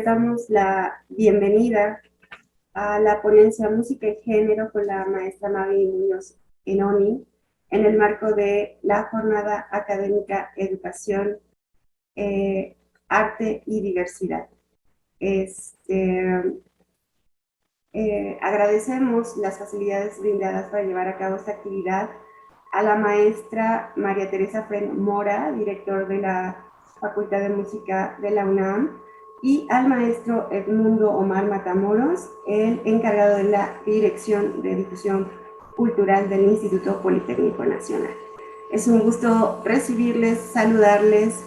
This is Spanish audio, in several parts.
damos la bienvenida a la ponencia Música y Género con la maestra Mavi Muñoz Enoni en el marco de la jornada académica Educación, Arte y Diversidad. Agradecemos las facilidades brindadas para llevar a cabo esta actividad a la maestra María Teresa Fren Mora, director de la Facultad de Música de la UNAM, y al maestro Edmundo Omar Matamoros, el encargado de la Dirección de Difusión Cultural del Instituto Politécnico Nacional. Es un gusto recibirles, saludarles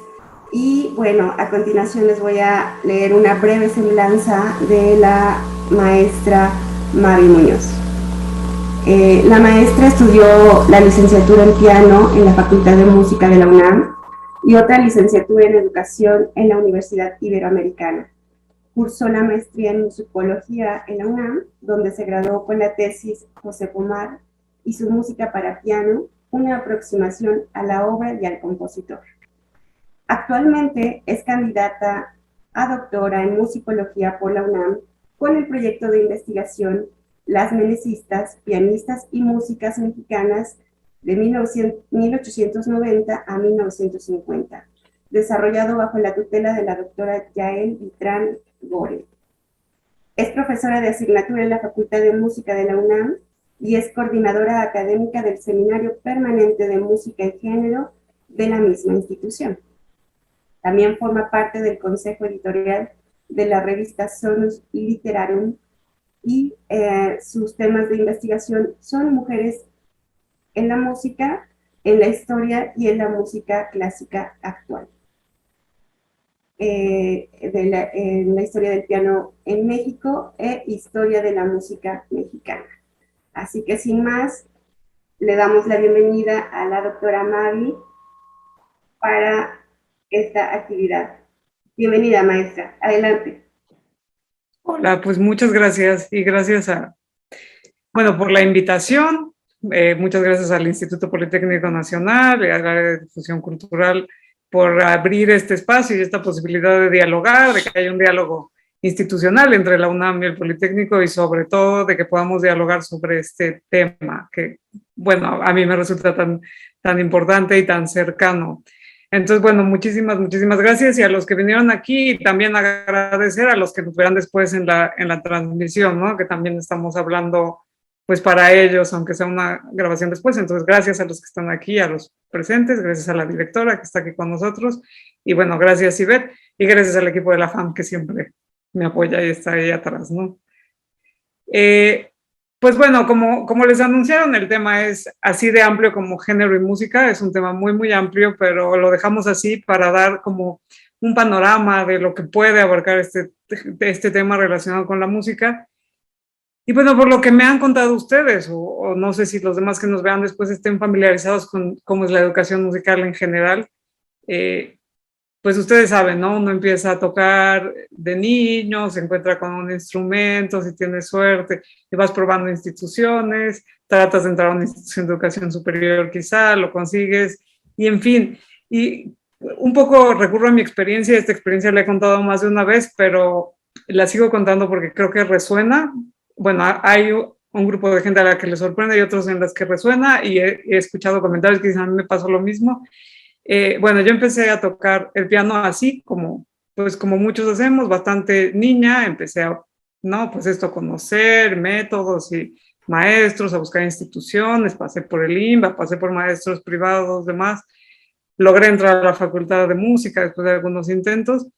y bueno, a continuación les voy a leer una breve semblanza de la maestra Mavi Muñoz. La maestra estudió la licenciatura en piano en la Facultad de Música de la UNAM y otra licenciatura en educación en la Universidad Iberoamericana. Cursó la maestría en musicología en la UNAM, donde se graduó con la tesis José Pomar y su música para piano, una aproximación a la obra y al compositor. Actualmente es candidata a doctora en musicología por la UNAM con el proyecto de investigación Las Menecistas, pianistas y músicas mexicanas de 1890 a 1950, desarrollado bajo la tutela de la doctora Yael Vitrán Gore. Es profesora de asignatura en la Facultad de Música de la UNAM y es coordinadora académica del Seminario Permanente de Música y Género de la misma institución. También forma parte del consejo editorial de la revista Sonus Literarum y sus temas de investigación son mujeres en la música, en la historia y en la música clásica actual. En la historia del piano en México e historia de la música mexicana. Así que sin más, le damos la bienvenida a la doctora Mavi para esta actividad. Bienvenida, maestra. Adelante. Hola, pues muchas gracias y gracias por la invitación. Muchas gracias al Instituto Politécnico Nacional y a la Área de Difusión Cultural por abrir este espacio y esta posibilidad de dialogar, de que haya un diálogo institucional entre la UNAM y el Politécnico y sobre todo de que podamos dialogar sobre este tema que, bueno, a mí me resulta tan importante y tan cercano. Entonces, muchísimas gracias y a los que vinieron aquí también agradecer a los que nos verán después en la transmisión, ¿no? Que también estamos hablando pues para ellos, aunque sea una grabación después. Entonces, gracias a los que están aquí, a los presentes, gracias a la directora que está aquí con nosotros y bueno, gracias Ivette y gracias al equipo de la FAM que siempre me apoya y está ahí atrás, ¿no? Pues bueno, como les anunciaron, el tema es así de amplio como género y música, es un tema muy amplio, pero lo dejamos así para dar como un panorama de lo que puede abarcar este tema relacionado con la música. Y bueno, por lo que me han contado ustedes, o no sé si los demás que nos vean después estén familiarizados con cómo es la educación musical en general, pues ustedes saben, ¿no? Uno empieza a tocar de niño, se encuentra con un instrumento, si tienes suerte, y vas probando instituciones, tratas de entrar a una institución de educación superior quizá, lo consigues, y en fin, y un poco recurro a mi experiencia, esta experiencia la he contado más de una vez, pero la sigo contando porque creo que resuena. Bueno, hay un grupo de gente a la que le sorprende y otros en las que resuena, y he escuchado comentarios que dicen, a mí me pasó lo mismo. Yo empecé a tocar el piano así, como muchos hacemos, bastante niña, empecé a, ¿no? Pues esto, conocer métodos y maestros, a buscar instituciones, pasé por el INBA, pasé por maestros privados, demás, logré entrar a la Facultad de Música después de algunos intentos,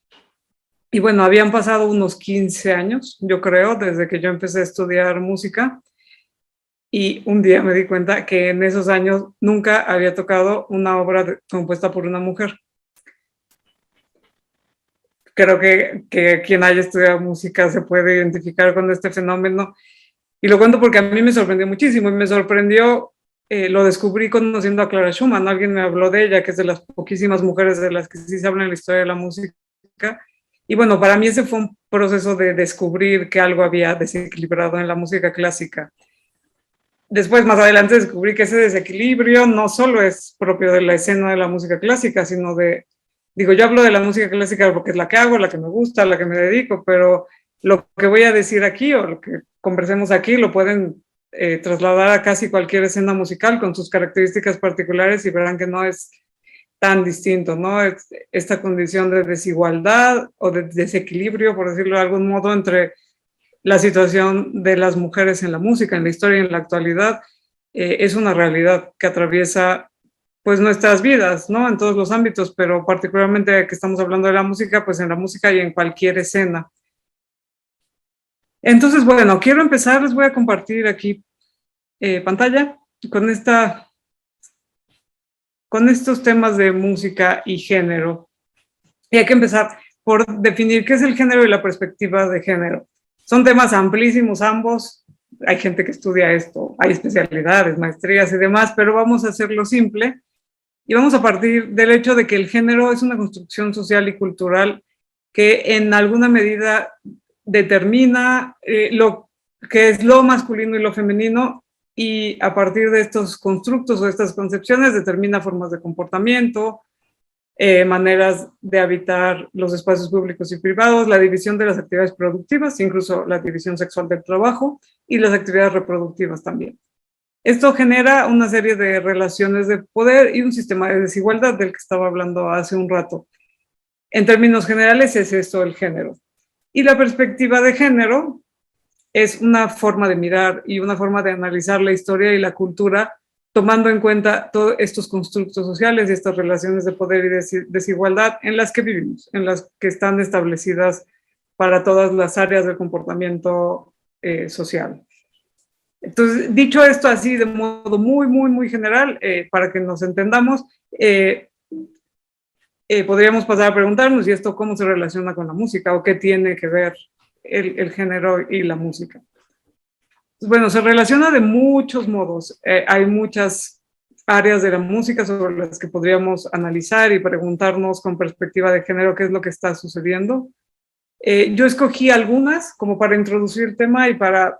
y bueno, habían pasado unos 15 años, yo creo, desde que yo empecé a estudiar música, y un día me di cuenta que en esos años nunca había tocado una obra compuesta por una mujer. Creo que quien haya estudiado música se puede identificar con este fenómeno. Y lo cuento porque a mí me sorprendió muchísimo. Y me sorprendió, lo descubrí conociendo a Clara Schumann. Alguien me habló de ella, que es de las poquísimas mujeres de las que sí se habla en la historia de la música. Y bueno, para mí ese fue un proceso de descubrir que algo había desequilibrado en la música clásica. Después, más adelante, descubrí que ese desequilibrio no solo es propio de la escena de la música clásica, sino de Digo, yo hablo de la música clásica porque es la que hago, la que me gusta, la que me dedico, pero lo que voy a decir aquí o lo que conversemos aquí lo pueden trasladar a casi cualquier escena musical con sus características particulares y verán que no es tan distinto, ¿no? Esta condición de desigualdad o de desequilibrio, por decirlo de algún modo, entre la situación de las mujeres en la música, en la historia y en la actualidad, es una realidad que atraviesa pues nuestras vidas, ¿no? En todos los ámbitos, pero particularmente que estamos hablando de la música, pues en la música y en cualquier escena. Entonces, bueno, quiero empezar, les voy a compartir aquí pantalla con estos temas de música y género. Y hay que empezar por definir qué es el género y la perspectiva de género. Son temas amplísimos ambos, hay gente que estudia esto, hay especialidades, maestrías y demás, pero vamos a hacerlo simple y vamos a partir del hecho de que el género es una construcción social y cultural que en alguna medida determina lo que es lo masculino y lo femenino, y a partir de estos constructos o estas concepciones determina formas de comportamiento, maneras de habitar los espacios públicos y privados, la división de las actividades productivas, incluso la división sexual del trabajo y las actividades reproductivas también. Esto genera una serie de relaciones de poder y un sistema de desigualdad del que estaba hablando hace un rato. En términos generales es esto el género. Y la perspectiva de género es una forma de mirar y una forma de analizar la historia y la cultura, tomando en cuenta todos estos constructos sociales y estas relaciones de poder y desigualdad en las que vivimos, en las que están establecidas para todas las áreas del comportamiento social. Entonces, dicho esto así de modo muy general, para que nos entendamos, podríamos pasar a preguntarnos, ¿y esto cómo se relaciona con la música? ¿O qué tiene que ver el género y la música? Bueno, se relaciona de muchos modos. Hay muchas áreas de la música sobre las que podríamos analizar y preguntarnos con perspectiva de género qué es lo que está sucediendo. Yo escogí algunas como para introducir el tema y para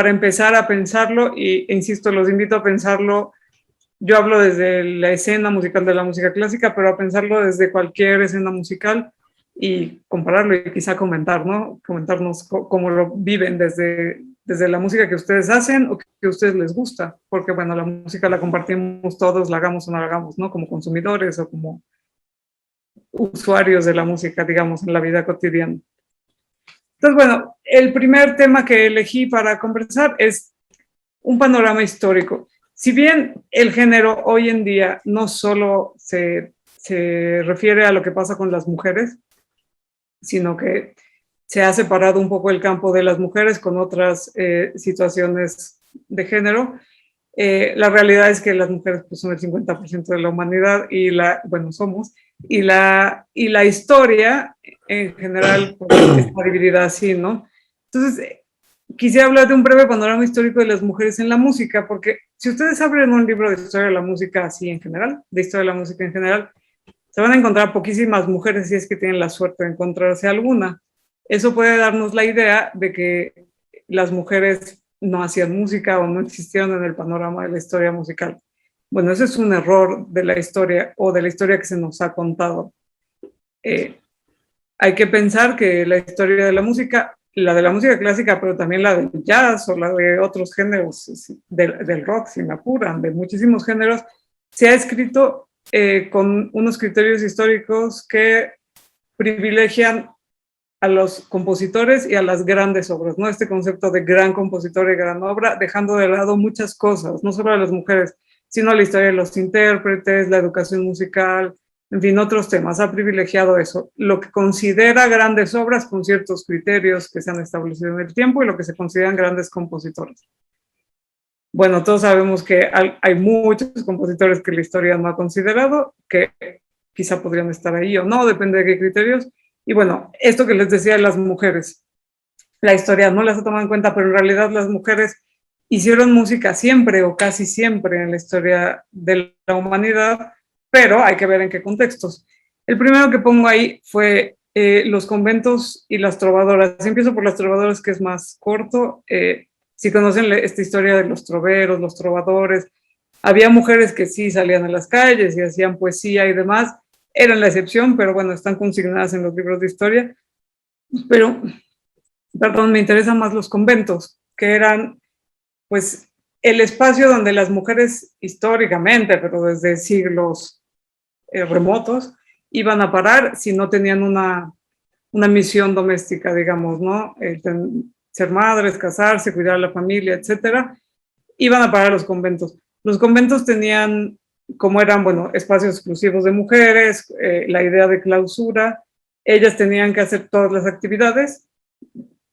empezar a pensarlo, e insisto, los invito a pensarlo. Yo hablo desde la escena musical de la música clásica, pero a pensarlo desde cualquier escena musical y compararlo y quizá comentar, ¿no? Comentarnos cómo lo viven desde la música que ustedes hacen o que a ustedes les gusta, porque bueno, la música la compartimos todos, la hagamos o no la hagamos, ¿no? Como consumidores o como usuarios de la música, digamos, en la vida cotidiana. Entonces, bueno, el primer tema que elegí para conversar es un panorama histórico. Si bien el género hoy en día no solo se refiere a lo que pasa con las mujeres, sino que se ha separado un poco el campo de las mujeres con otras situaciones de género. La realidad es que las mujeres pues, son el 50% de la humanidad somos, y la historia en general pues, está dividida así, ¿no? Entonces, quisiera hablar de un breve panorama histórico de las mujeres en la música, porque si ustedes abren un libro de historia de la música así en general, de historia de la música en general, se van a encontrar poquísimas mujeres si es que tienen la suerte de encontrarse alguna. Eso puede darnos la idea de que las mujeres no hacían música o no existieron en el panorama de la historia musical. Bueno, ese es un error de la historia o de la historia que se nos ha contado. Hay que pensar que la historia de la música, la de la música clásica, pero también la del jazz o la de otros géneros, del rock, si me apuran, de muchísimos géneros, se ha escrito con unos criterios históricos que privilegian a los compositores y a las grandes obras, ¿no? Este concepto de gran compositor y gran obra, dejando de lado muchas cosas, no solo a las mujeres, sino la historia de los intérpretes, la educación musical, en fin, otros temas. Ha privilegiado eso, lo que considera grandes obras con ciertos criterios que se han establecido en el tiempo y lo que se consideran grandes compositores. Bueno, todos sabemos que hay muchos compositores que la historia no ha considerado, que quizá podrían estar ahí o no, depende de qué criterios. Y bueno, esto que les decía de las mujeres, la historia no las ha tomado en cuenta, pero en realidad las mujeres hicieron música siempre o casi siempre en la historia de la humanidad, pero hay que ver en qué contextos. El primero que pongo ahí fue los conventos y las trovadoras. Empiezo por las trovadoras, que es más corto. Si conocen esta historia de los troveros, los trovadores, había mujeres que sí salían a las calles y hacían poesía y demás, eran la excepción, pero bueno, están consignadas en los libros de historia. Pero, perdón, me interesan más los conventos, que eran, pues, el espacio donde las mujeres históricamente, pero desde siglos remotos, iban a parar si no tenían una misión doméstica, digamos, ¿no? Ser madres, casarse, cuidar a la familia, etcétera, iban a parar a los conventos. Los conventos tenían, como eran, bueno, espacios exclusivos de mujeres, la idea de clausura, ellas tenían que hacer todas las actividades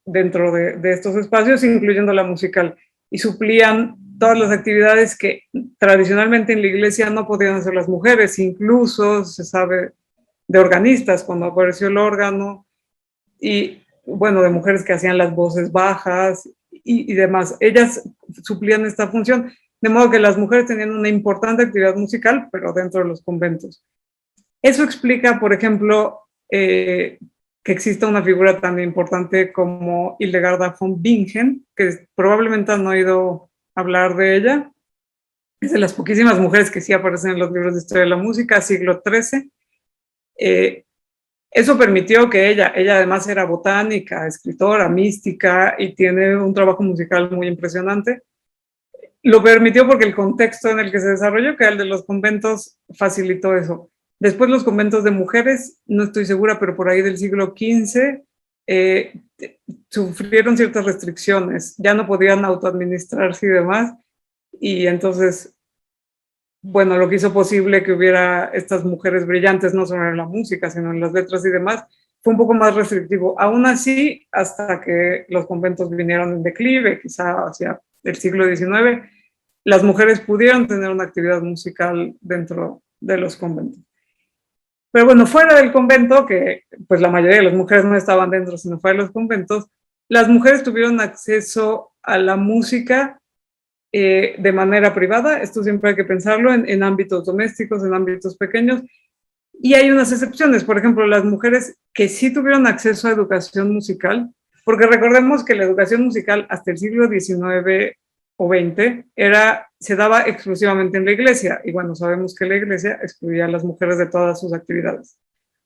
dentro de estos espacios, incluyendo la musical, y suplían todas las actividades que tradicionalmente en la iglesia no podían hacer las mujeres, incluso se sabe de organistas cuando apareció el órgano, y bueno, de mujeres que hacían las voces bajas y demás. Ellas suplían esta función, de modo que las mujeres tenían una importante actividad musical, pero dentro de los conventos. Eso explica, por ejemplo, que exista una figura tan importante como Hildegarda von Bingen, que probablemente han oído hablar de ella. Es de las poquísimas mujeres que sí aparecen en los libros de historia de la música, siglo XIII. Eso permitió que ella además era botánica, escritora, mística y tiene un trabajo musical muy impresionante. Lo permitió porque el contexto en el que se desarrolló, que era el de los conventos, facilitó eso. Después los conventos de mujeres, no estoy segura, pero por ahí del siglo XV, sufrieron ciertas restricciones, ya no podían autoadministrarse y demás, y entonces, bueno, lo que hizo posible que hubiera estas mujeres brillantes, no solo en la música, sino en las letras y demás, fue un poco más restrictivo. Aún así, hasta que los conventos vinieron en declive, quizá hacia el siglo XIX, las mujeres pudieron tener una actividad musical dentro de los conventos. Pero bueno, fuera del convento, que pues la mayoría de las mujeres no estaban dentro, sino fuera de los conventos, las mujeres tuvieron acceso a la música de manera privada. Esto siempre hay que pensarlo en ámbitos domésticos, en ámbitos pequeños. Y hay unas excepciones, por ejemplo, las mujeres que sí tuvieron acceso a educación musical, porque recordemos que la educación musical hasta el siglo XIX o XX se daba exclusivamente en la iglesia, y bueno, sabemos que la iglesia excluía a las mujeres de todas sus actividades,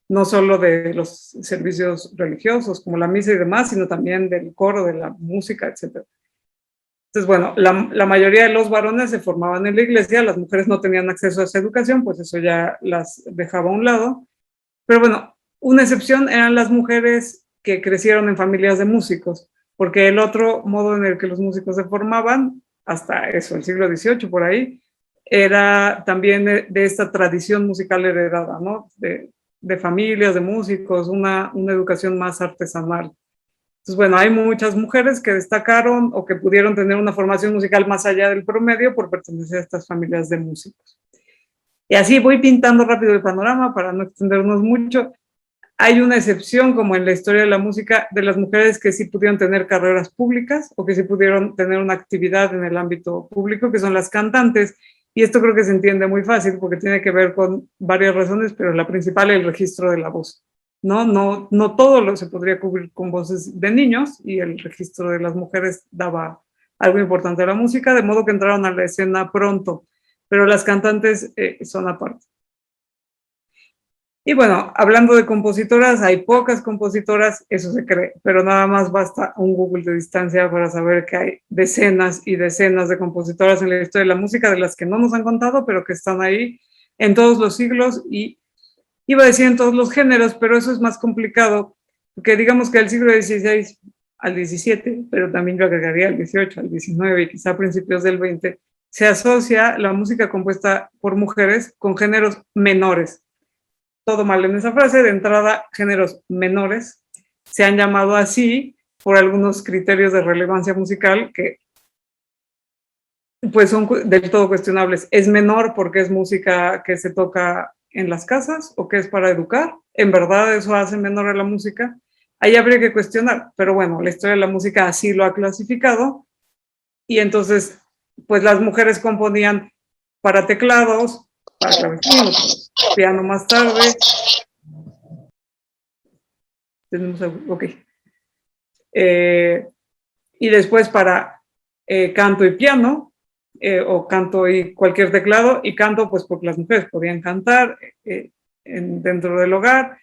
no solo de los servicios religiosos como la misa y demás, sino también del coro, de la música, etc. Entonces, bueno, la mayoría de los varones se formaban en la iglesia, las mujeres no tenían acceso a esa educación, pues eso ya las dejaba a un lado. Pero bueno, una excepción eran las mujeres que crecieron en familias de músicos, porque el otro modo en el que los músicos se formaban, hasta eso, el siglo XVIII por ahí, era también de esta tradición musical heredada, ¿no? De familias, de músicos, una educación más artesanal. Entonces, bueno, hay muchas mujeres que destacaron o que pudieron tener una formación musical más allá del promedio por pertenecer a estas familias de músicos. Y así voy pintando rápido el panorama para no extendernos mucho. Hay una excepción, como en la historia de la música, de las mujeres que sí pudieron tener carreras públicas o que sí pudieron tener una actividad en el ámbito público, que son las cantantes. Y esto creo que se entiende muy fácil porque tiene que ver con varias razones, pero la principal es el registro de la voz. No todo se podría cubrir con voces de niños, y el registro de las mujeres daba algo importante a la música, de modo que entraron a la escena pronto, pero las cantantes son aparte. Y bueno, hablando de compositoras, hay pocas compositoras, eso se cree, pero nada más basta un Google de distancia para saber que hay decenas y decenas de compositoras en la historia de la música, de las que no nos han contado, pero que están ahí en todos los siglos, y iba a decir en todos los géneros, pero eso es más complicado, porque digamos que del siglo XVI al XVII, pero también yo agregaría al XVIII, al XIX y quizá a principios del XX, se asocia la música compuesta por mujeres con géneros menores. Todo mal en esa frase. De entrada, géneros menores se han llamado así por algunos criterios de relevancia musical que pues son del todo cuestionables. Es menor porque es música que se toca en las casas o que es para educar. ¿En verdad eso hace menor a la música? Ahí habría que cuestionar, pero bueno, la historia de la música así lo ha clasificado, y entonces pues las mujeres componían para teclados, para clavecín, piano más tarde. Ok. Y después para canto y piano, o canto y cualquier teclado, y canto pues porque las mujeres podían cantar, dentro del hogar,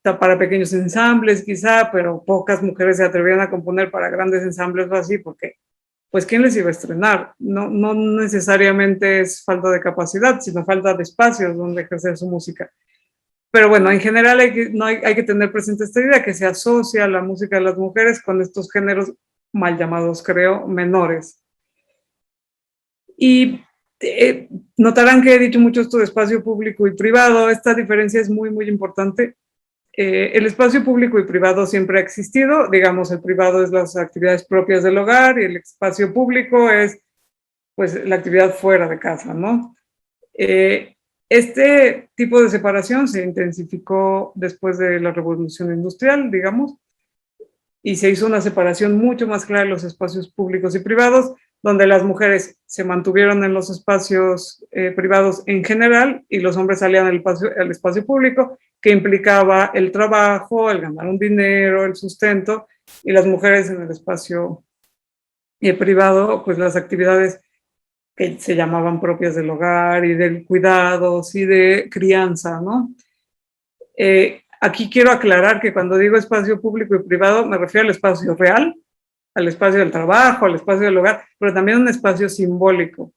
para pequeños ensambles quizá, pero pocas mujeres se atrevían a componer para grandes ensambles o así, porque pues ¿quién les iba a estrenar? No, no necesariamente es falta de capacidad, sino falta de espacios donde ejercer su música. Pero bueno, en general hay que tener presente esta idea que se asocia la música de las mujeres con estos géneros mal llamados, creo, menores. Y notarán que he dicho mucho esto de espacio público y privado. Esta diferencia es muy, muy importante. El espacio público y privado siempre ha existido. Digamos, el privado es las actividades propias del hogar y el espacio público es pues la actividad fuera de casa, ¿no? Este tipo de separación se intensificó después de la revolución industrial, digamos, y se hizo una separación mucho más clara de los espacios públicos y privados, donde las mujeres se mantuvieron en los espacios privados en general y los hombres salían al espacio público, que implicaba el trabajo, el ganar un dinero, el sustento, y las mujeres en el espacio privado, pues las actividades que se llamaban propias del hogar y del cuidados y de crianza, ¿no? Aquí quiero aclarar que cuando digo espacio público y privado me refiero al espacio real, al espacio del trabajo, al espacio del hogar, pero también un espacio simbólico.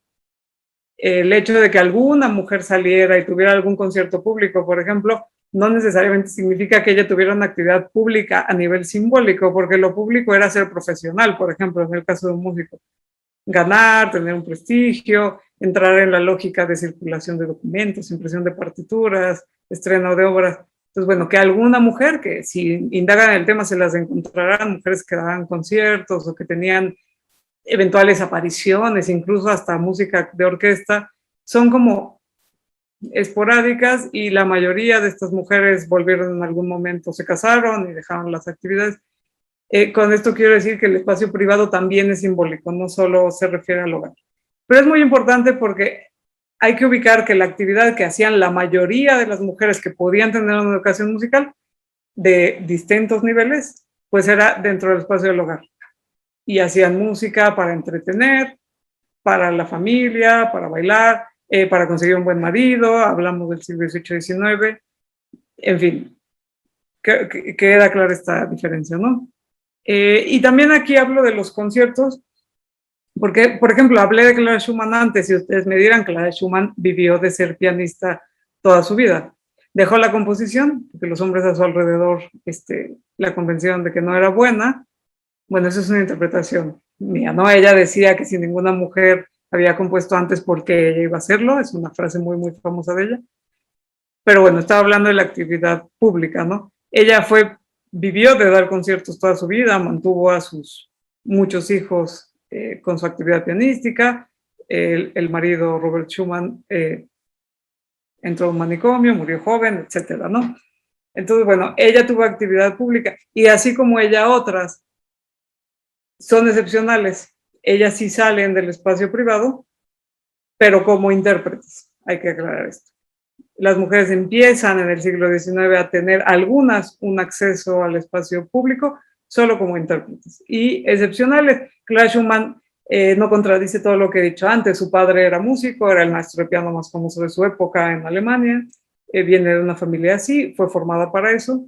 El hecho de que alguna mujer saliera y tuviera algún concierto público, por ejemplo, no necesariamente significa que ella tuviera una actividad pública a nivel simbólico, porque lo público era ser profesional, por ejemplo, en el caso de un músico. Ganar, tener un prestigio, entrar en la lógica de circulación de documentos, impresión de partituras, estreno de obras. Entonces, bueno, que alguna mujer, que si indagan en el tema se las encontrarán, mujeres que daban conciertos o que tenían eventuales apariciones, incluso hasta música de orquesta, son como esporádicas y la mayoría de estas mujeres volvieron en algún momento, se casaron y dejaron las actividades. Con esto quiero decir que el espacio privado también es simbólico, no solo se refiere al hogar. Pero es muy importante porque hay que ubicar que la actividad que hacían la mayoría de las mujeres que podían tener una educación musical de distintos niveles, pues era dentro del espacio del hogar. Y hacían música para entretener, para la familia, para bailar, para conseguir un buen marido, hablamos del siglo XVIII-XIX, en fin, queda clara esta diferencia, ¿no? Y también aquí hablo de los conciertos, porque, por ejemplo, hablé de Clara Schumann antes, y ustedes me dirán, Clara Schumann vivió de ser pianista toda su vida. Dejó la composición, porque los hombres a su alrededor la convencieron de que no era buena. Bueno, eso es una interpretación mía, ¿no? Ella decía que si ninguna mujer había compuesto antes, ¿por qué ella iba a hacerlo? Es una frase muy, muy famosa de ella. Pero bueno, estaba hablando de la actividad pública, ¿no? Ella vivió de dar conciertos toda su vida, mantuvo a sus muchos hijos con su actividad pianística. El marido Robert Schumann entró a un manicomio, murió joven, etcétera, ¿no? Entonces, bueno, ella tuvo actividad pública y así como ella, otras son excepcionales. Ellas sí salen del espacio privado, pero como intérpretes, hay que aclarar esto. Las mujeres empiezan en el siglo XIX a tener algunas un acceso al espacio público solo como intérpretes y excepcionales. Clara Schumann no contradice todo lo que he dicho antes. Su padre era músico, era el maestro de piano más famoso de su época en Alemania, viene de una familia así, fue formada para eso.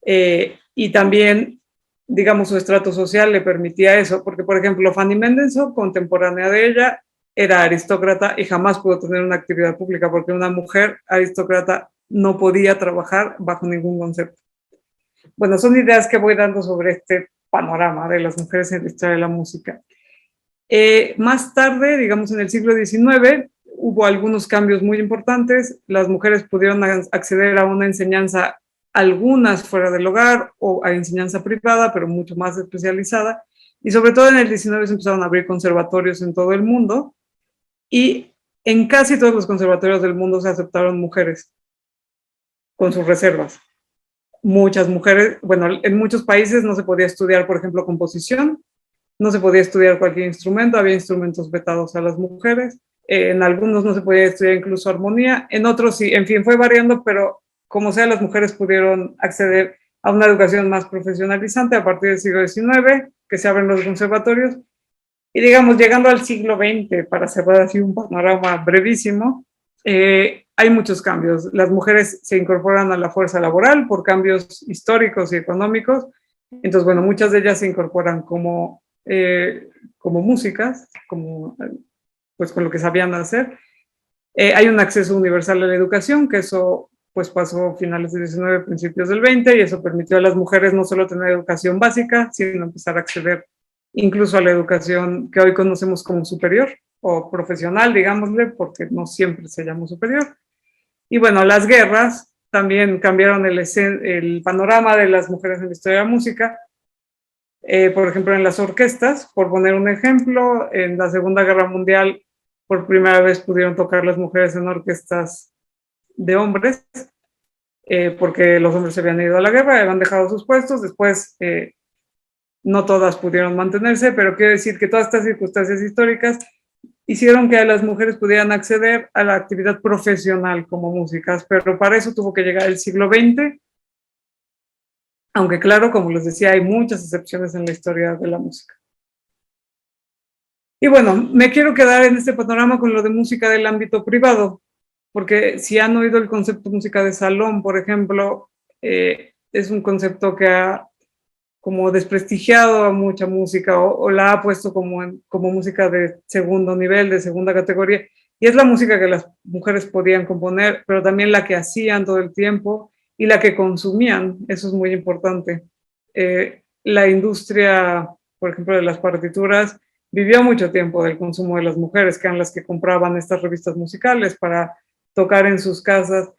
Y también, digamos, su estrato social le permitía eso, porque, por ejemplo, Fanny Mendelssohn, contemporánea de ella, era aristócrata y jamás pudo tener una actividad pública porque una mujer aristócrata no podía trabajar bajo ningún concepto. Bueno, son ideas que voy dando sobre este panorama de las mujeres en la historia de la música. Más tarde, digamos en el siglo XIX, hubo algunos cambios muy importantes. Las mujeres pudieron acceder a una enseñanza, algunas fuera del hogar o a enseñanza privada, pero mucho más especializada. Y sobre todo en el XIX se empezaron a abrir conservatorios en todo el mundo. Y en casi todos los conservatorios del mundo se aceptaron mujeres, con sus reservas. Muchas mujeres, bueno, en muchos países no se podía estudiar, por ejemplo, composición, no se podía estudiar cualquier instrumento, había instrumentos vetados a las mujeres, en algunos no se podía estudiar incluso armonía, en otros sí, en fin, fue variando, pero como sea, las mujeres pudieron acceder a una educación más profesionalizante a partir del siglo XIX, que se abren los conservatorios. Y digamos, llegando al siglo XX, para cerrar así un panorama brevísimo, hay muchos cambios. Las mujeres se incorporan a la fuerza laboral por cambios históricos y económicos. Entonces, bueno, muchas de ellas se incorporan como músicas, pues con lo que sabían hacer. Hay un acceso universal a la educación, que eso pues pasó a finales del 19, principios del 20, y eso permitió a las mujeres no solo tener educación básica, sino empezar a acceder incluso a la educación que hoy conocemos como superior o profesional, digámosle, porque no siempre se llamó superior. Y bueno, las guerras también cambiaron el panorama de las mujeres en la historia de la música. Por ejemplo, en las orquestas, por poner un ejemplo, en la Segunda Guerra Mundial por primera vez pudieron tocar las mujeres en orquestas de hombres, porque los hombres se habían ido a la guerra, habían dejado sus puestos, después no todas pudieron mantenerse, pero quiero decir que todas estas circunstancias históricas hicieron que las mujeres pudieran acceder a la actividad profesional como músicas, pero para eso tuvo que llegar el siglo XX, aunque claro, como les decía, hay muchas excepciones en la historia de la música. Y bueno, me quiero quedar en este panorama con lo de música del ámbito privado, porque si han oído el concepto de música de salón, por ejemplo, es un concepto que ha como desprestigiado a mucha música o la ha puesto como música de segundo nivel, de segunda categoría, y es la música que las mujeres podían componer, pero también la que hacían todo el tiempo y la que consumían, eso es muy importante. La industria, por ejemplo, de las partituras, vivió mucho tiempo del consumo de las mujeres, que eran las que compraban estas revistas musicales para tocar en sus casas.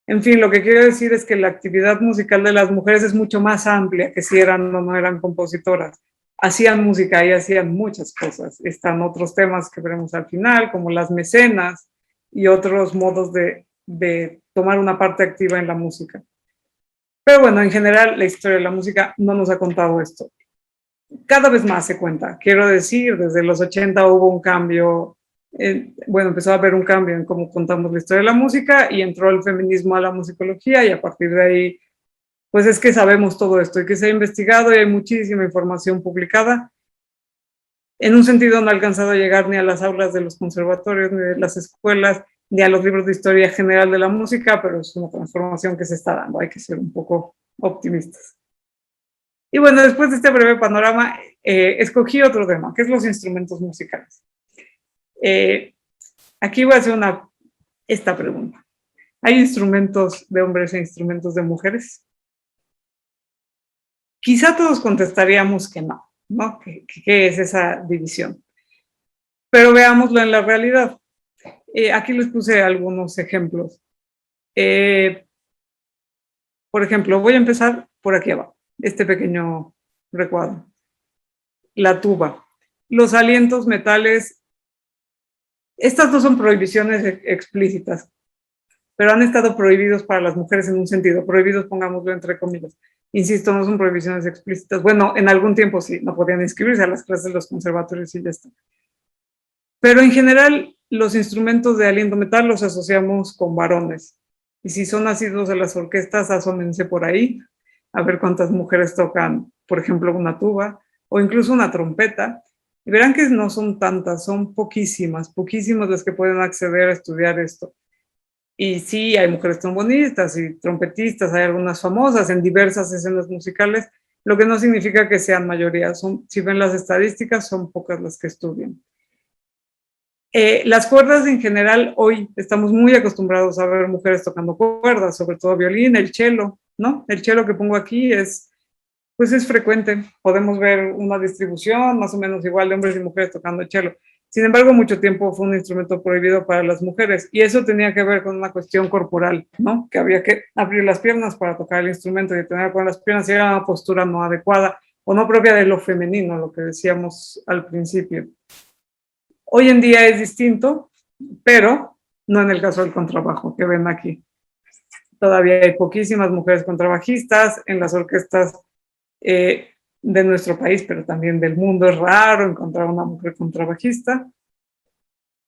En fin, lo que quiero decir es que la actividad musical de las mujeres es mucho más amplia que si eran o no eran compositoras. Hacían música y hacían muchas cosas. Están otros temas que veremos al final, como las mecenas y otros modos de tomar una parte activa en la música. Pero bueno, en general, la historia de la música no nos ha contado esto. Cada vez más se cuenta. Quiero decir, desde los 80 hubo un cambio, bueno, empezó a haber un cambio en cómo contamos la historia de la música y entró el feminismo a la musicología y a partir de ahí, pues es que sabemos todo esto y que se ha investigado y hay muchísima información publicada. En un sentido no ha alcanzado a llegar ni a las aulas de los conservatorios, ni de las escuelas, ni a los libros de historia general de la música, pero es una transformación que se está dando, hay que ser un poco optimistas. Y bueno, después de este breve panorama, escogí otro tema, que es los instrumentos musicales. Aquí voy a hacer esta pregunta. ¿Hay instrumentos de hombres e instrumentos de mujeres? Quizá todos contestaríamos que no, ¿no? ¿Qué es esa división? Pero veámoslo en la realidad. Aquí les puse algunos ejemplos. Por ejemplo, voy a empezar por aquí abajo, este pequeño recuadro. La tuba. Los alientos metales, estas no son prohibiciones explícitas, pero han estado prohibidos para las mujeres en un sentido, prohibidos pongámoslo entre comillas. Insisto, no son prohibiciones explícitas. Bueno, en algún tiempo sí, no podían inscribirse a las clases de los conservatorios y ya está. Pero en general, los instrumentos de aliento metal los asociamos con varones. Y si son nacidos de las orquestas, asómense por ahí, a ver cuántas mujeres tocan, por ejemplo, una tuba o incluso una trompeta. Y verán que no son tantas, son poquísimas las que pueden acceder a estudiar esto. Y sí, hay mujeres trombonistas y trompetistas, hay algunas famosas en diversas escenas musicales, lo que no significa que sean mayoría. Si ven las estadísticas, son pocas las que estudian. Las cuerdas en general, hoy estamos muy acostumbrados a ver mujeres tocando cuerdas, sobre todo violín, el cello, ¿no? El cello que pongo aquí pues es frecuente. Podemos ver una distribución más o menos igual de hombres y mujeres tocando cello. Sin embargo, mucho tiempo fue un instrumento prohibido para las mujeres y eso tenía que ver con una cuestión corporal, ¿no? Que había que abrir las piernas para tocar el instrumento y tener con las piernas era una postura no adecuada o no propia de lo femenino, lo que decíamos al principio. Hoy en día es distinto, pero no en el caso del contrabajo que ven aquí. Todavía hay poquísimas mujeres contrabajistas en las orquestas de nuestro país, pero también del mundo. Es raro encontrar una mujer contrabajista.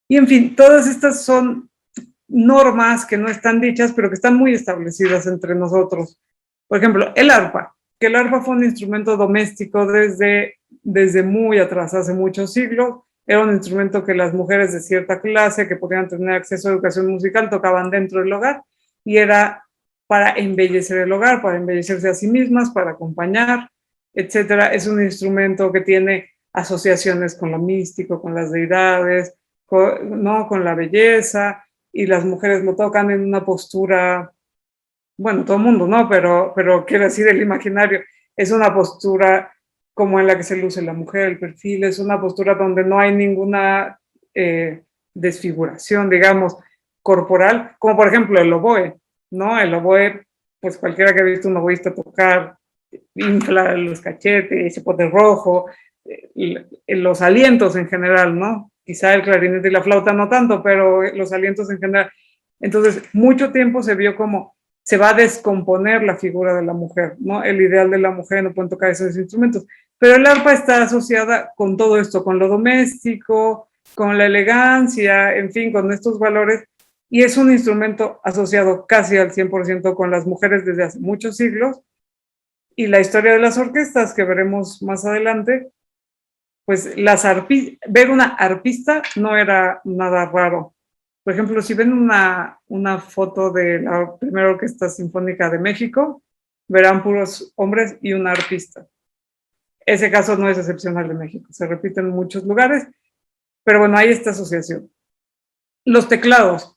Y en fin, todas estas son normas que no están dichas, pero que están muy establecidas entre nosotros. Por ejemplo, el arpa, que el arpa fue un instrumento doméstico desde muy atrás, hace muchos siglos, era un instrumento que las mujeres de cierta clase que podían tener acceso a educación musical tocaban dentro del hogar y era para embellecer el hogar, para embellecerse a sí mismas, para acompañar, etcétera. Es un instrumento que tiene asociaciones con lo místico, con las deidades, ¿no? Con la belleza, y las mujeres lo tocan en una postura, bueno, todo el mundo, ¿no? Pero quiero decir, el imaginario es una postura como en la que se luce la mujer, el perfil, es una postura donde no hay ninguna desfiguración, digamos, corporal, como por ejemplo el oboe, ¿no? El oboe, pues cualquiera que ha visto un oboísta tocar, infla los cachetes, se pone rojo, los alientos en general, ¿no? Quizá el clarinete y la flauta no tanto, pero los alientos en general. Entonces, mucho tiempo se vio como se va a descomponer la figura de la mujer, ¿no? El ideal de la mujer, no pueden tocar esos instrumentos. Pero el arpa está asociada con todo esto, con lo doméstico, con la elegancia, en fin, con estos valores, y es un instrumento asociado casi al 100% con las mujeres desde hace muchos siglos, y la historia de las orquestas que veremos más adelante, pues ver una arpista no era nada raro. Por ejemplo, si ven una foto de la primera Orquesta Sinfónica de México, verán puros hombres y una arpista. Ese caso no es excepcional de México, se repite en muchos lugares, pero bueno, hay esta asociación. Los teclados,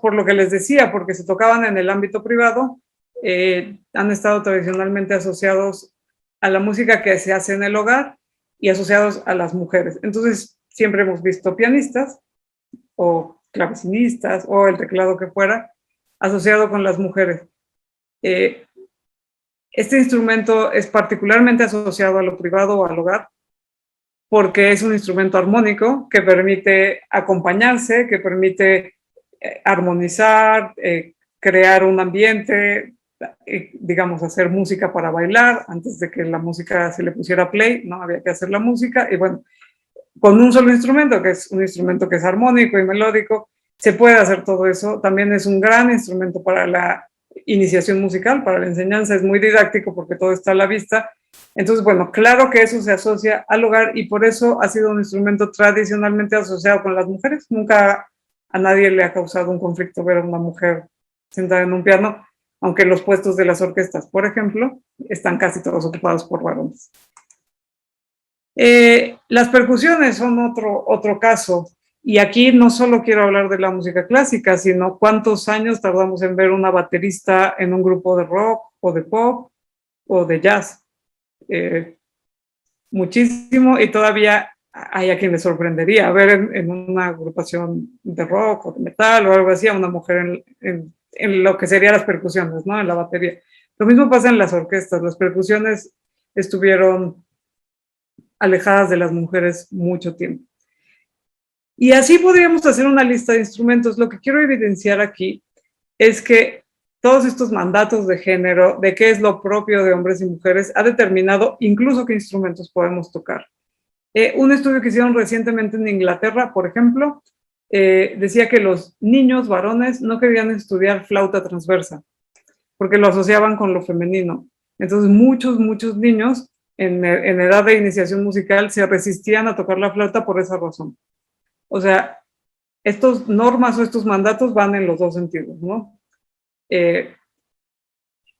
por lo que les decía, porque se tocaban en el ámbito privado, han estado tradicionalmente asociados a la música que se hace en el hogar y asociados a las mujeres. Entonces, siempre hemos visto pianistas o clavecinistas o el teclado que fuera, asociado con las mujeres. Este instrumento es particularmente asociado a lo privado o al hogar porque es un instrumento armónico que permite acompañarse, que permite armonizar, crear un ambiente, digamos, hacer música para bailar. Antes de que la música se le pusiera play, no había que hacer la música. Y bueno, con un solo instrumento, que es un instrumento que es armónico y melódico, se puede hacer todo eso. También es un gran instrumento para la iniciación musical, para la enseñanza, es muy didáctico porque todo está a la vista. Entonces, bueno, claro que eso se asocia al hogar y por eso ha sido un instrumento tradicionalmente asociado con las mujeres. Nunca a nadie le ha causado un conflicto ver a una mujer sentada en un piano, aunque los puestos de las orquestas, por ejemplo, están casi todos ocupados por varones. Las percusiones son otro caso. Y aquí no solo quiero hablar de la música clásica, sino cuántos años tardamos en ver una baterista en un grupo de rock o de pop o de jazz. Muchísimo, y todavía hay a quien le sorprendería ver en una agrupación de rock o de metal o algo así a una mujer en lo que serían las percusiones, ¿no? En la batería. Lo mismo pasa en las orquestas. Las percusiones estuvieron alejadas de las mujeres mucho tiempo. Y así podríamos hacer una lista de instrumentos. Lo que quiero evidenciar aquí es que todos estos mandatos de género, de qué es lo propio de hombres y mujeres, ha determinado incluso qué instrumentos podemos tocar. Un estudio que hicieron recientemente en Inglaterra, por ejemplo, decía que los niños varones no querían estudiar flauta transversa, porque lo asociaban con lo femenino. Entonces muchos niños en edad de iniciación musical se resistían a tocar la flauta por esa razón. O sea, estas normas o estos mandatos van en los dos sentidos, ¿no?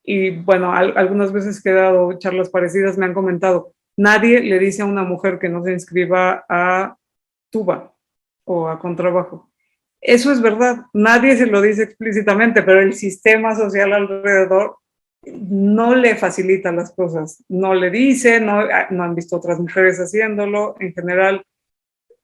Y bueno, algunas veces que he dado charlas parecidas me han comentado, nadie le dice a una mujer que no se inscriba a tuba o a contrabajo. Eso es verdad, nadie se lo dice explícitamente, pero el sistema social alrededor no le facilita las cosas, no le dice, no han visto otras mujeres haciéndolo, en general.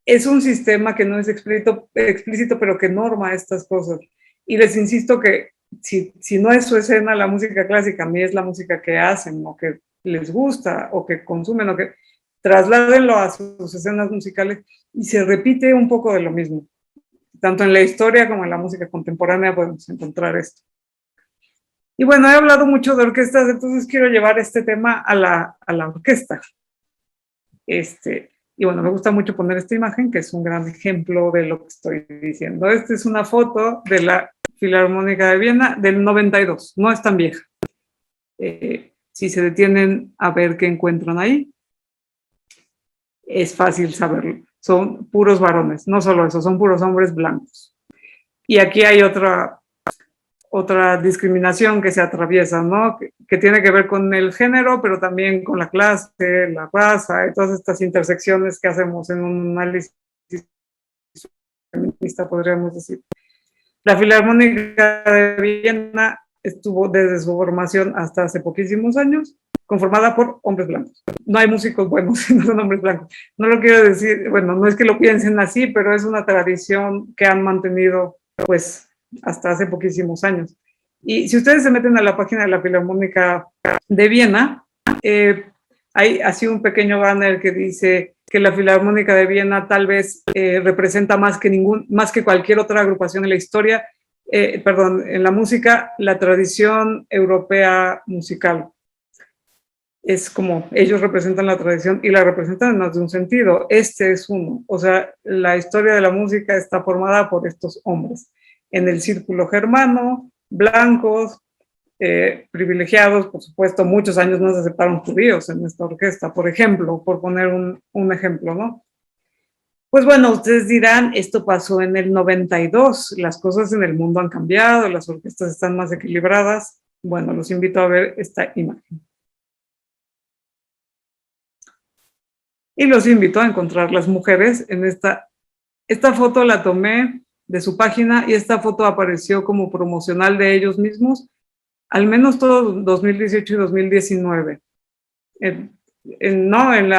Es un sistema que no es explícito, pero que norma estas cosas. Y les insisto que si no es su escena la música clásica, a mí es la música que hacen o que les gusta o que consumen o que trasládenlo a sus escenas musicales y se repite un poco de lo mismo. Tanto en la historia como en la música contemporánea podemos encontrar esto. Y bueno, he hablado mucho de orquestas, entonces quiero llevar este tema a la orquesta. Y bueno, me gusta mucho poner esta imagen, que es un gran ejemplo de lo que estoy diciendo. Esta es una foto de la Filarmónica de Viena del 92, no es tan vieja. Si se detienen a ver qué encuentran ahí, es fácil saberlo. son puros varones, no solo eso, son puros hombres blancos. Y aquí hay otra discriminación que se atraviesa, ¿no? Que tiene que ver con el género, pero también con la clase, la raza, y todas estas intersecciones que hacemos en un análisis feminista, podríamos decir. La Filarmónica de Viena estuvo desde su formación hasta hace poquísimos años, conformada por hombres blancos. No hay músicos buenos, no son hombres blancos. No lo quiero decir, bueno, no es que lo piensen así, pero es una tradición que han mantenido, pues, hasta hace poquísimos años. Y si ustedes se meten a la página de la Filarmónica de Viena, hay así un pequeño banner que dice que la Filarmónica de Viena tal vez representa más que cualquier otra agrupación en la historia, en la música, la tradición europea musical. Es como ellos representan la tradición y la representan en más de un sentido. Este es uno. O sea, la historia de la música está formada por estos hombres. En el círculo germano, blancos, privilegiados, por supuesto, muchos años no se aceptaron judíos en esta orquesta, por ejemplo, por poner un ejemplo, ¿no? Pues bueno, ustedes dirán, esto pasó en el 92, las cosas en el mundo han cambiado, las orquestas están más equilibradas. Bueno, los invito a ver esta imagen. Y los invito a encontrar las mujeres en esta foto la tomé de su página y esta foto apareció como promocional de ellos mismos, al menos todo 2018 y 2019. No, en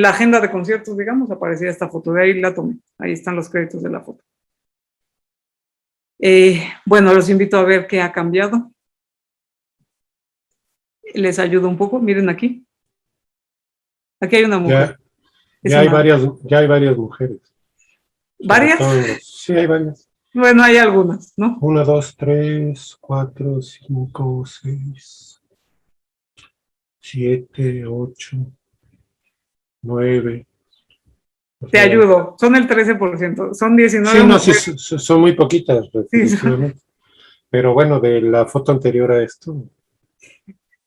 la agenda de conciertos, digamos, aparecía esta foto, de ahí la tomé, ahí están los créditos de la foto. Bueno, los invito a ver qué ha cambiado. Les ayudo un poco, miren aquí. Aquí hay una mujer. Ya hay varias mujeres. ¿Varias? Sí, hay varias. Bueno, hay algunas, ¿no? 1, 2, 3, 4, 5, 6, 7, 8, 9. Te ayudo, son el 13%, son 19. Sí, no, sí, son muy poquitas, definitivamente. Sí. Pero bueno, de la foto anterior a esto,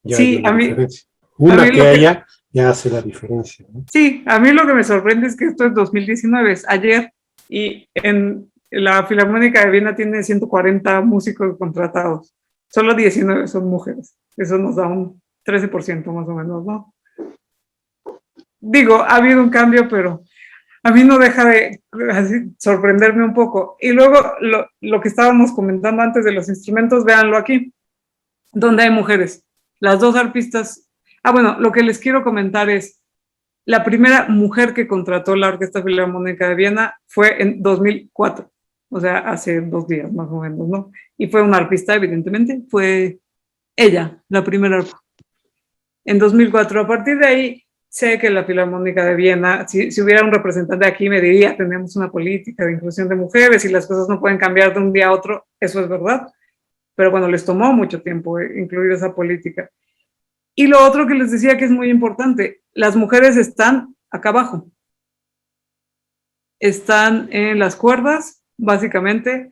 ya sí, hay una diferencia. Una que haya, ya hace la diferencia, ¿no? Sí, a mí lo que me sorprende es que esto es 2019, es ayer, y en la Filarmónica de Viena tiene 140 músicos contratados, solo 19 son mujeres, eso nos da un 13% más o menos, ¿no? Digo, ha habido un cambio, pero a mí no deja de así, sorprenderme un poco. Y luego lo que estábamos comentando antes de los instrumentos, véanlo aquí, donde hay mujeres. Las dos arpistas. Bueno, lo que les quiero comentar es, la primera mujer que contrató la Orquesta Filarmónica de Viena fue en 2004, o sea, hace 2 días más o menos, ¿no? Y fue una arpista, evidentemente, fue ella, la primera arpa. En 2004, a partir de ahí, sé que la Filarmónica de Viena, si hubiera un representante aquí, me diría, tenemos una política de inclusión de mujeres y las cosas no pueden cambiar de un día a otro, eso es verdad, pero bueno, les tomó mucho tiempo incluir esa política. Y lo otro que les decía que es muy importante, las mujeres están acá abajo, están en las cuerdas, básicamente,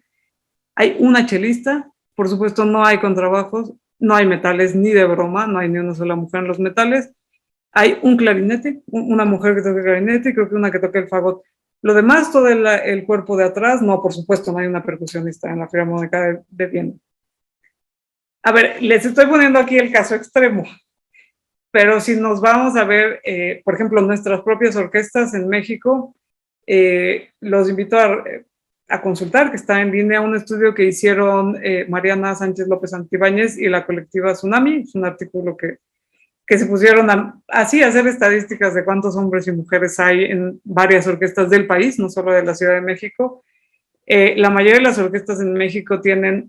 hay una chelista, por supuesto no hay contrabajos, no hay metales ni de broma, no hay ni una sola mujer en los metales, hay un clarinete, una mujer que toca el clarinete y creo que una que toca el fagot. Lo demás, todo el cuerpo de atrás, no, por supuesto, no hay una percusionista en la Filarmónica de Viena. A ver, les estoy poniendo aquí el caso extremo, pero si nos vamos a ver, por ejemplo, nuestras propias orquestas en México, los invito a consultar, que está en línea, un estudio que hicieron Mariana Sánchez López Santibáñez y la colectiva Tsunami, es un artículo que se pusieron así a hacer estadísticas de cuántos hombres y mujeres hay en varias orquestas del país, no solo de la Ciudad de México. La mayoría de las orquestas en México tienen,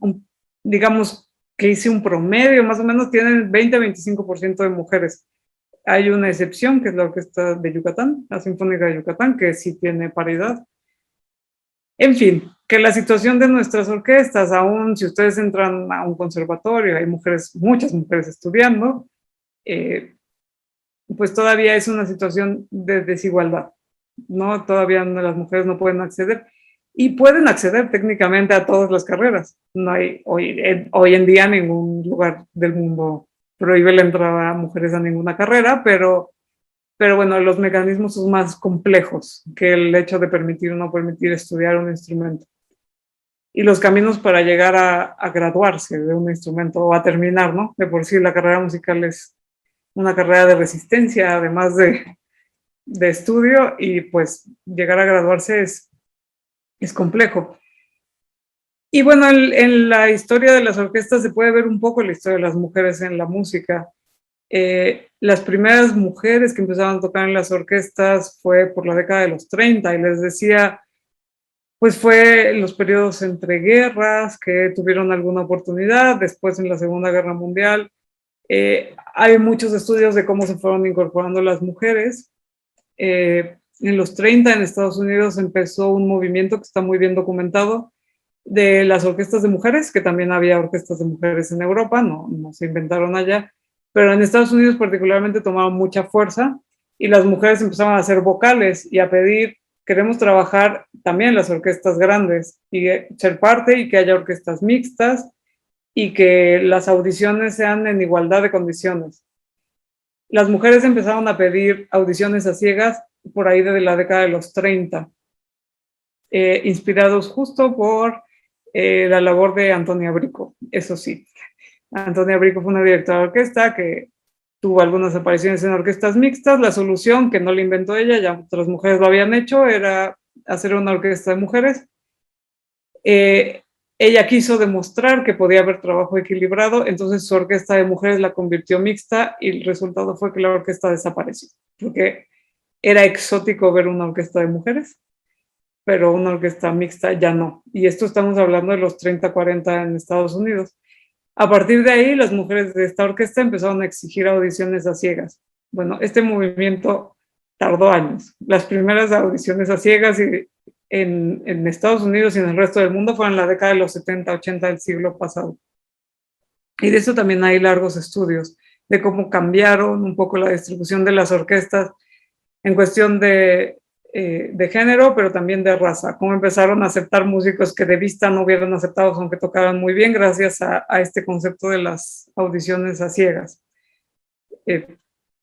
digamos, que hice un promedio, más o menos tienen 20-25% de mujeres. Hay una excepción, que es la orquesta de Yucatán, la Sinfónica de Yucatán, que sí tiene paridad. En fin, que la situación de nuestras orquestas, aún si ustedes entran a un conservatorio, hay mujeres, muchas mujeres estudiando, pues todavía es una situación de desigualdad, ¿no? Todavía las mujeres no pueden acceder y pueden acceder técnicamente a todas las carreras. No hay hoy en día ningún lugar del mundo prohíbe la entrada a mujeres a ninguna carrera, pero pero bueno, los mecanismos son más complejos que el hecho de permitir o no permitir estudiar un instrumento. Y los caminos para llegar a graduarse de un instrumento o a terminar, ¿no? De por sí la carrera musical es una carrera de resistencia, además de estudio, y pues llegar a graduarse es complejo. Y bueno, en la historia de las orquestas se puede ver un poco la historia de las mujeres en la música. Las primeras mujeres que empezaron a tocar en las orquestas fue por la década de los 30, y les decía, pues fue en los periodos entre guerras que tuvieron alguna oportunidad, después en la Segunda Guerra Mundial. Hay muchos estudios de cómo se fueron incorporando las mujeres. En los 30 en Estados Unidos empezó un movimiento que está muy bien documentado de las orquestas de mujeres, que también había orquestas de mujeres en Europa, no se inventaron allá, pero en Estados Unidos particularmente tomaron mucha fuerza y las mujeres empezaron a hacer vocales y a pedir, queremos trabajar también en las orquestas grandes y ser parte y que haya orquestas mixtas y que las audiciones sean en igualdad de condiciones. Las mujeres empezaron a pedir audiciones a ciegas por ahí de la década de los 30, inspirados justo por la labor de Antonia Bricco, eso sí. Antonia Bricco fue una directora de orquesta que tuvo algunas apariciones en orquestas mixtas. La solución, que no la inventó ella, ya otras mujeres lo habían hecho, era hacer una orquesta de mujeres. Ella quiso demostrar que podía haber trabajo equilibrado, entonces su orquesta de mujeres la convirtió mixta y el resultado fue que la orquesta desapareció, porque era exótico ver una orquesta de mujeres, pero una orquesta mixta ya no. Y esto estamos hablando de los 30, 40 en Estados Unidos. A partir de ahí, las mujeres de esta orquesta empezaron a exigir audiciones a ciegas. Bueno, este movimiento tardó años. Las primeras audiciones a ciegas en Estados Unidos y en el resto del mundo fueron en la década de los 70, 80 del siglo pasado. Y de eso también hay largos estudios, de cómo cambiaron un poco la distribución de las orquestas en cuestión de género, pero también de raza, cómo empezaron a aceptar músicos que de vista no hubieran aceptado, aunque tocaran muy bien, gracias a este concepto de las audiciones a ciegas.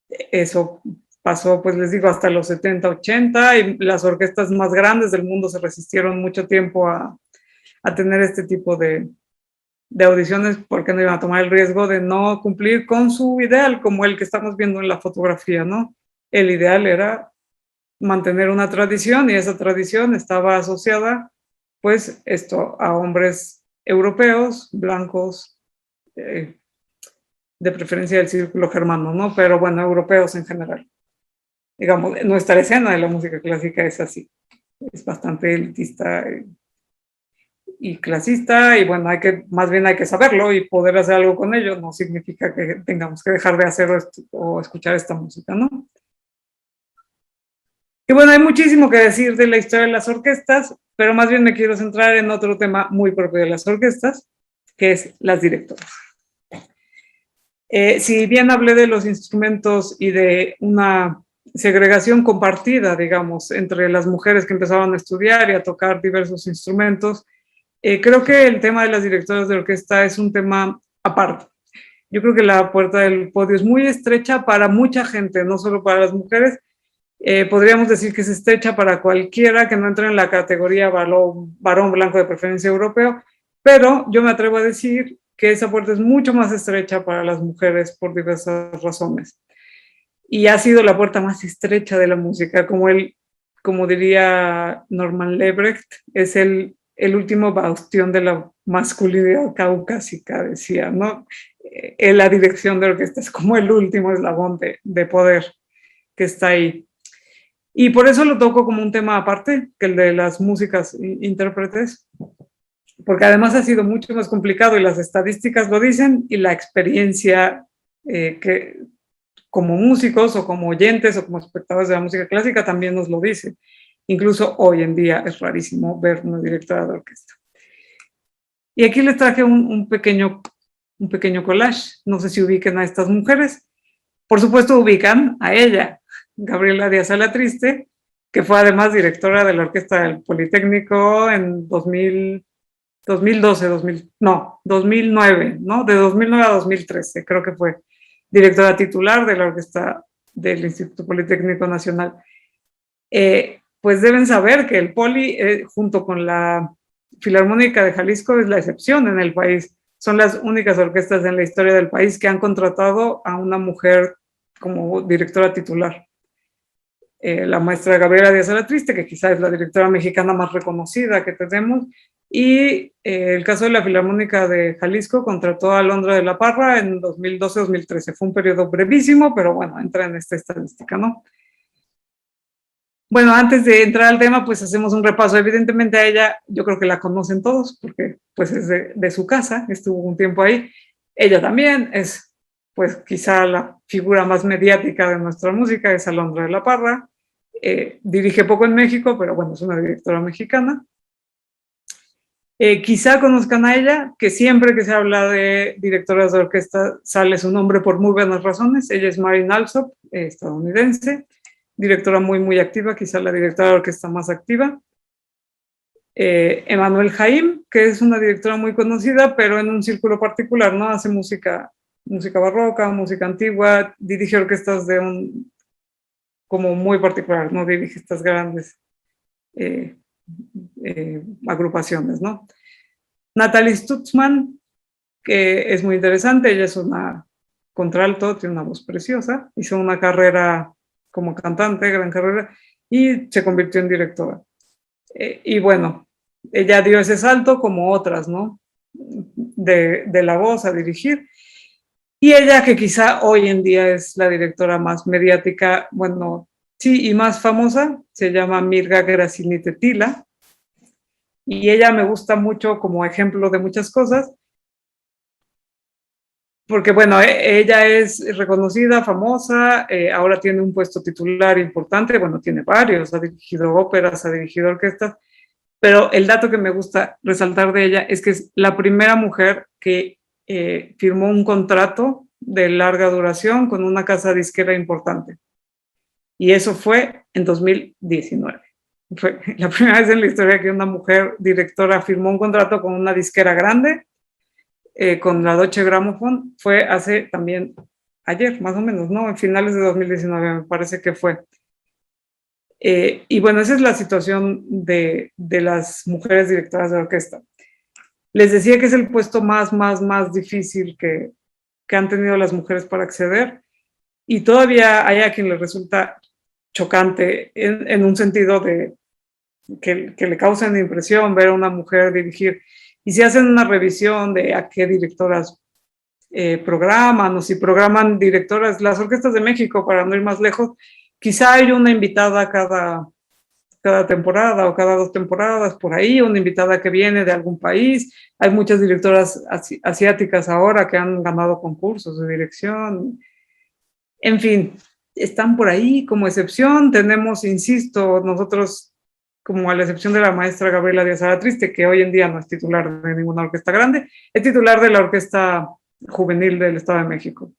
Eso pasó, pues les digo, hasta los 70, 80, y las orquestas más grandes del mundo se resistieron mucho tiempo a tener este tipo de audiciones porque no iban a tomar el riesgo de no cumplir con su ideal, como el que estamos viendo en la fotografía, ¿no? El ideal era mantener una tradición y esa tradición estaba asociada, pues, a hombres europeos, blancos, de preferencia del círculo germano, ¿no? Pero bueno, europeos en general. Digamos, nuestra escena de la música clásica es así, es bastante elitista y clasista, y bueno, más bien hay que saberlo y poder hacer algo con ello, no significa que tengamos que dejar de hacer o escuchar esta música, ¿no? Y bueno, hay muchísimo que decir de la historia de las orquestas, pero más bien me quiero centrar en otro tema muy propio de las orquestas, que es las directoras. Si bien hablé de los instrumentos y de una segregación compartida, digamos, entre las mujeres que empezaban a estudiar y a tocar diversos instrumentos, creo que el tema de las directoras de orquesta es un tema aparte. Yo creo que la puerta del podio es muy estrecha para mucha gente, no solo para las mujeres. Podríamos decir que es estrecha para cualquiera que no entre en la categoría varón blanco de preferencia europeo, pero yo me atrevo a decir que esa puerta es mucho más estrecha para las mujeres por diversas razones. Y ha sido la puerta más estrecha de la música, como diría Norman Lebrecht, es el último bastión de la masculinidad caucásica, decía, ¿no? La dirección de orquesta es como el último eslabón de poder que está ahí. Y por eso lo toco como un tema aparte que el de las músicas intérpretes, porque además ha sido mucho más complicado y las estadísticas lo dicen y la experiencia que como músicos o como oyentes o como espectadores de la música clásica también nos lo dice. Incluso hoy en día es rarísimo ver una directora de orquesta. Y aquí les traje un pequeño collage. No sé si ubiquen a estas mujeres. Por supuesto ubican a ella, Gabriela Díaz Alatriste, que fue además directora de la Orquesta del Politécnico en 2009, ¿no? De 2009 a 2013, creo que fue directora titular de la Orquesta del Instituto Politécnico Nacional. Pues deben saber que el Poli, junto con la Filarmónica de Jalisco, es la excepción en el país. Son las únicas orquestas en la historia del país que han contratado a una mujer como directora titular. La maestra Gabriela Díaz Alatriste, que quizás es la directora mexicana más reconocida que tenemos, y el caso de la Filarmónica de Jalisco contrató a Alondra de la Parra en 2012-2013. Fue un periodo brevísimo, pero bueno, entra en esta estadística, ¿no? Bueno, antes de entrar al tema, pues hacemos un repaso. Evidentemente a ella, yo creo que la conocen todos, porque pues es de su casa, estuvo un tiempo ahí. Ella también es, pues quizá la figura más mediática de nuestra música, es Alondra de la Parra. Dirige poco en México, pero bueno, es una directora mexicana. Quizá conozcan a ella, que siempre que se habla de directoras de orquesta sale su nombre por muy buenas razones. Ella es Marin Alsop, estadounidense, directora muy, muy activa, quizá la directora de orquesta más activa. Emanuel Jaim, que es una directora muy conocida, pero en un círculo particular, ¿no? Hace música barroca, música antigua, dirige orquestas de un, como muy particular, no dirige estas grandes agrupaciones, ¿no? Natalie Stutzman, que es muy interesante, ella es una contralto, tiene una voz preciosa, hizo una carrera como cantante, gran carrera, y se convirtió en directora. Y bueno, ella dio ese salto como otras, ¿no? De la voz a dirigir. Y ella, que quizá hoy en día es la directora más mediática, bueno, sí, y más famosa, se llama Mirga Grassini Tetila. Y ella me gusta mucho como ejemplo de muchas cosas, porque bueno, ella es reconocida, famosa, ahora tiene un puesto titular importante, bueno, tiene varios, ha dirigido óperas, ha dirigido orquestas, pero el dato que me gusta resaltar de ella es que es la primera mujer que firmó un contrato de larga duración con una casa disquera importante. Y eso fue en 2019. Fue la primera vez en la historia que una mujer directora firmó un contrato con una disquera grande, con la Deutsche Grammophon. Fue hace también ayer, más o menos, ¿no? En finales de 2019 me parece que fue. Y bueno, esa es la situación de las mujeres directoras de orquesta. Les decía que es el puesto más difícil que han tenido las mujeres para acceder, y todavía hay a quien le resulta chocante en un sentido de que le causan impresión ver a una mujer dirigir. Y si hacen una revisión de a qué directoras programan, o si programan directoras, las orquestas de México, para no ir más lejos, quizá hay una invitada cada temporada o cada 2 temporadas, por ahí, una invitada que viene de algún país. Hay muchas directoras asiáticas ahora que han ganado concursos de dirección. En fin, están por ahí como excepción. Tenemos, insisto, nosotros, como a la excepción de la maestra Gabriela Díaz Alatriste, que hoy en día no es titular de ninguna orquesta grande, es titular de la Orquesta Juvenil del Estado de México,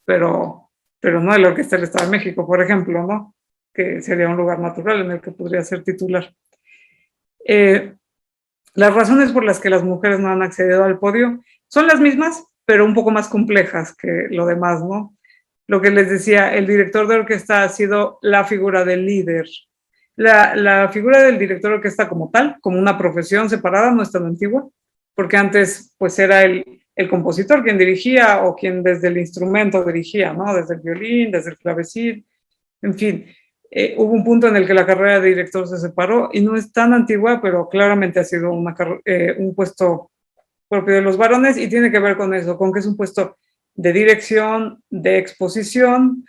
pero no de la Orquesta del Estado de México, por ejemplo, ¿no? Que sería un lugar natural en el que podría ser titular. Las razones por las que las mujeres no han accedido al podio son las mismas, pero un poco más complejas que lo demás, ¿no? Lo que les decía, el director de orquesta ha sido la figura del líder. La figura del director de orquesta como tal, como una profesión separada, no es tan antigua, porque antes pues era el compositor quien dirigía, o quien desde el instrumento dirigía, ¿no? Desde el violín, desde el clavecín, en fin. Hubo un punto en el que la carrera de director se separó, y no es tan antigua, pero claramente ha sido un puesto propio de los varones, y tiene que ver con eso, con que es un puesto de dirección, de exposición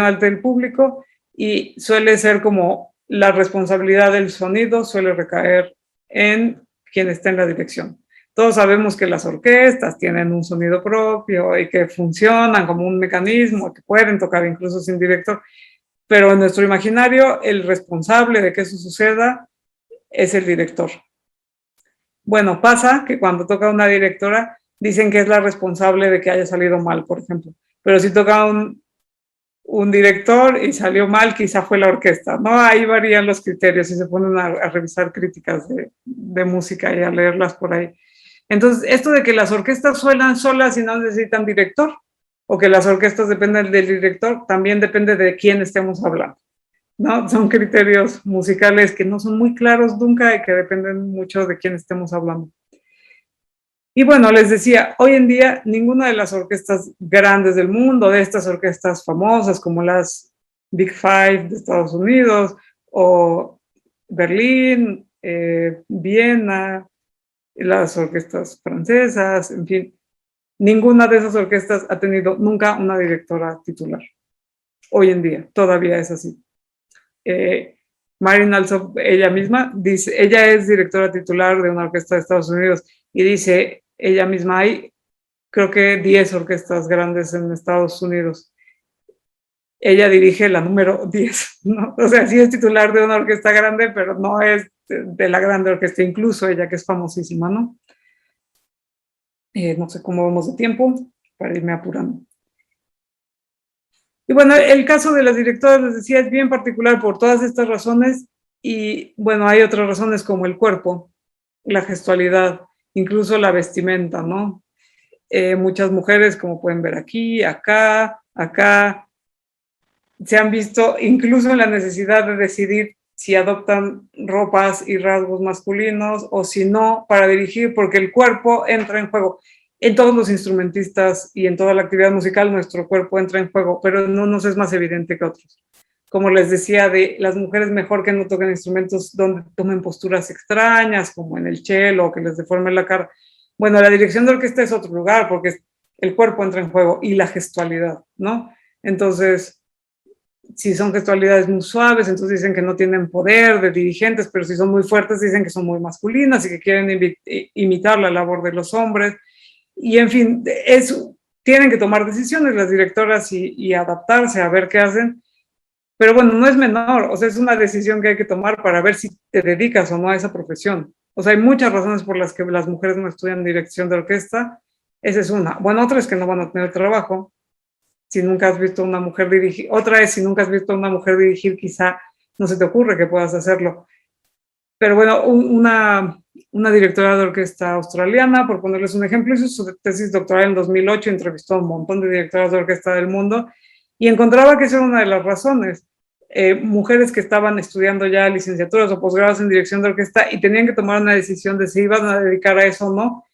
ante el público, y suele ser como la responsabilidad del sonido suele recaer en quien está en la dirección. Todos sabemos que las orquestas tienen un sonido propio y que funcionan como un mecanismo, que pueden tocar incluso sin director, pero en nuestro imaginario el responsable de que eso suceda es el director. Bueno, pasa que cuando toca una directora dicen que es la responsable de que haya salido mal, por ejemplo, pero si toca un director y salió mal, quizá fue la orquesta, ¿no? Ahí varían los criterios y se ponen a revisar críticas de música y a leerlas por ahí. Entonces, esto de que las orquestas suenan solas y no necesitan director, o que las orquestas dependen del director, también depende de quién estemos hablando, ¿no? Son criterios musicales que no son muy claros nunca y que dependen mucho de quién estemos hablando. Y bueno, les decía, hoy en día ninguna de las orquestas grandes del mundo, de estas orquestas famosas como las Big Five de Estados Unidos o Berlín, Viena, las orquestas francesas, en fin, ninguna de esas orquestas ha tenido nunca una directora titular. Hoy en día todavía es así. Marin Alsop, ella misma, dice, ella es directora titular de una orquesta de Estados Unidos y dice ella misma, hay creo que 10 orquestas grandes en Estados Unidos. Ella dirige la número 10, ¿no? O sea, sí es titular de una orquesta grande, pero no es de la grande orquesta, incluso ella que es famosísima, ¿no? No sé cómo vamos de tiempo para irme apurando. Y bueno, el caso de las directoras, les decía, es bien particular por todas estas razones y bueno, hay otras razones como el cuerpo, la gestualidad, incluso la vestimenta, ¿no? Muchas mujeres, como pueden ver aquí, acá, se han visto incluso en la necesidad de decidir si adoptan ropas y rasgos masculinos o si no para dirigir, porque el cuerpo entra en juego. En todos los instrumentistas y en toda la actividad musical nuestro cuerpo entra en juego, pero no nos es más evidente que otros. Como les decía, de las mujeres mejor que no toquen instrumentos donde tomen posturas extrañas, como en el cello, o que les deformen la cara. Bueno, la dirección de orquesta es otro lugar, porque el cuerpo entra en juego y la gestualidad, ¿no? Entonces, si son gestualidades muy suaves, entonces dicen que no tienen poder de dirigentes, pero si son muy fuertes, dicen que son muy masculinas y que quieren imitar la labor de los hombres. Y en fin, tienen que tomar decisiones las directoras y adaptarse a ver qué hacen. Pero bueno, no es menor, o sea, es una decisión que hay que tomar para ver si te dedicas o no a esa profesión. O sea, hay muchas razones por las que las mujeres no estudian dirección de orquesta. Esa es una. Bueno, otra es que no van a tener trabajo. Si nunca has visto a una mujer dirigir, otra es si nunca has visto a una mujer dirigir, quizá no se te ocurre que puedas hacerlo. Pero bueno, una directora de orquesta australiana, por ponerles un ejemplo, hizo su tesis doctoral en 2008, entrevistó a un montón de directoras de orquesta del mundo y encontraba que esa era una de las razones. Mujeres que estaban estudiando ya licenciaturas o posgrados en dirección de orquesta y tenían que tomar una decisión de si iban a dedicar a eso o no,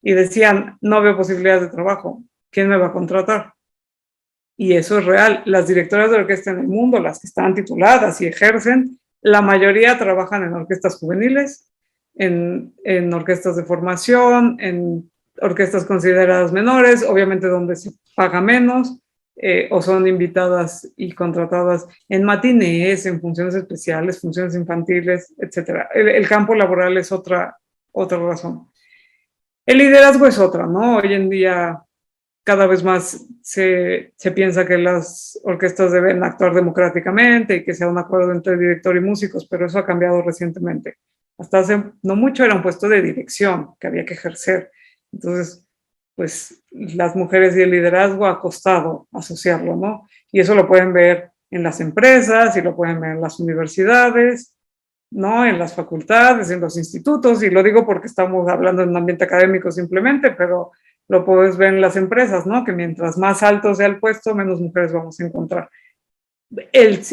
y decían, no veo posibilidades de trabajo, ¿quién me va a contratar? Y eso es real. Las directoras de orquesta en el mundo, las que están tituladas y ejercen, la mayoría trabajan en orquestas juveniles, en orquestas de formación, en orquestas consideradas menores, obviamente donde se paga menos, o son invitadas y contratadas en matinés, en funciones especiales, funciones infantiles, etc. El campo laboral es otra razón. El liderazgo es otra, ¿no? Hoy en día cada vez más se piensa que las orquestas deben actuar democráticamente y que sea un acuerdo entre director y músicos, pero eso ha cambiado recientemente. Hasta hace no mucho era un puesto de dirección que había que ejercer. Entonces, pues las mujeres y el liderazgo ha costado asociarlo, ¿no? Y eso lo pueden ver en las empresas y lo pueden ver en las universidades, ¿no? En las facultades, en los institutos, y lo digo porque estamos hablando en un ambiente académico simplemente, pero lo puedes ver en las empresas, ¿no? Que mientras más alto sea el puesto, menos mujeres vamos a encontrar.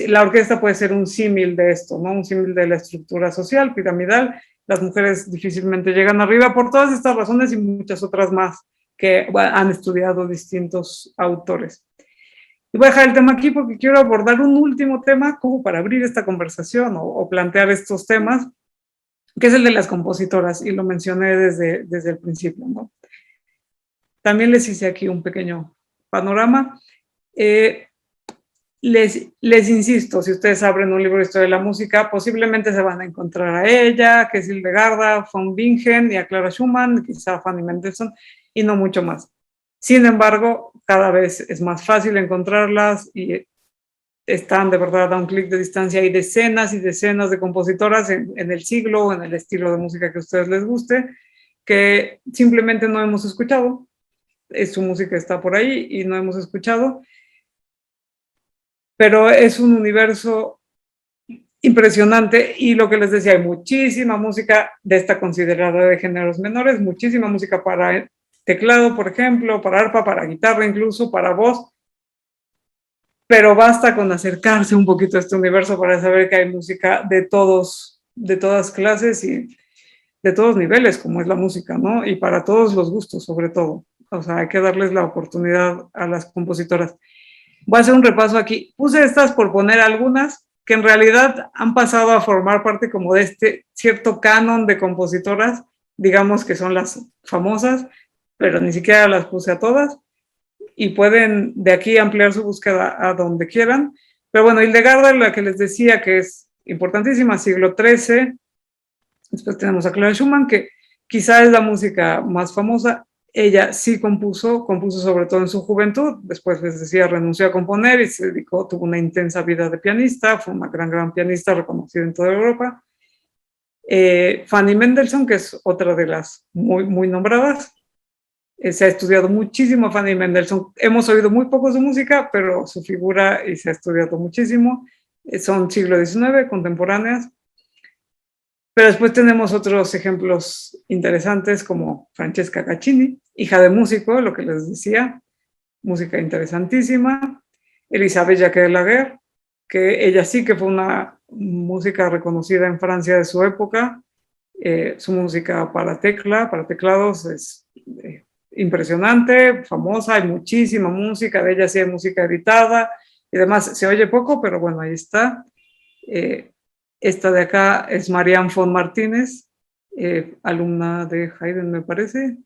La orquesta puede ser un símil de esto, ¿no? Un símil de la estructura social, piramidal. Las mujeres difícilmente llegan arriba por todas estas razones y muchas otras más que han estudiado distintos autores. Y voy a dejar el tema aquí porque quiero abordar un último tema como para abrir esta conversación o plantear estos temas, que es el de las compositoras, y lo mencioné desde el principio, ¿no? También les hice aquí un pequeño panorama. Les insisto, si ustedes abren un libro de historia de la música, posiblemente se van a encontrar a ella, que es Hildegarda von Bingen, y a Clara Schumann, quizá Fanny Mendelssohn, y no mucho más. Sin embargo, cada vez es más fácil encontrarlas y están de verdad a un clic de distancia. Hay decenas y decenas de compositoras en el siglo, en el estilo de música que a ustedes les guste, que simplemente no hemos escuchado. Su música está por ahí y no hemos escuchado, pero es un universo impresionante y lo que les decía, hay muchísima música de esta considerada de géneros menores, muchísima música para teclado, por ejemplo, para arpa, para guitarra, incluso para voz, pero basta con acercarse un poquito a este universo para saber que hay música de todas clases y de todos niveles, como es la música, ¿no? Y para todos los gustos, sobre todo. O sea, hay que darles la oportunidad a las compositoras. Voy a hacer un repaso aquí. Puse estas por poner algunas que en realidad han pasado a formar parte como de este cierto canon de compositoras, digamos que son las famosas, pero ni siquiera las puse a todas, y pueden de aquí ampliar su búsqueda a donde quieran. Pero bueno, Hildegarda, la que les decía que es importantísima, siglo XIII. Después tenemos a Clara Schumann, que quizá es la música más famosa. Ella sí compuso sobre todo en su juventud. Después, les decía, renunció a componer y se dedicó, tuvo una intensa vida de pianista. Fue una gran pianista reconocida en toda Europa. Fanny Mendelssohn, que es otra de las muy nombradas. Se ha estudiado muchísimo a Fanny Mendelssohn. Hemos oído muy poco su música, pero su figura y se ha estudiado muchísimo. Son siglo XIX, contemporáneas. Pero después tenemos otros ejemplos interesantes como Francesca Caccini, hija de músico, lo que les decía, música interesantísima. Elisabeth Jacques de Laguerre, que ella sí que fue una música reconocida en Francia de su época. Su música para teclados es impresionante, famosa, hay muchísima música, de ella sí hay música editada y demás. Se oye poco, pero bueno, ahí está. Esta de acá es Marianne von Martínez, alumna de Haydn, me parece.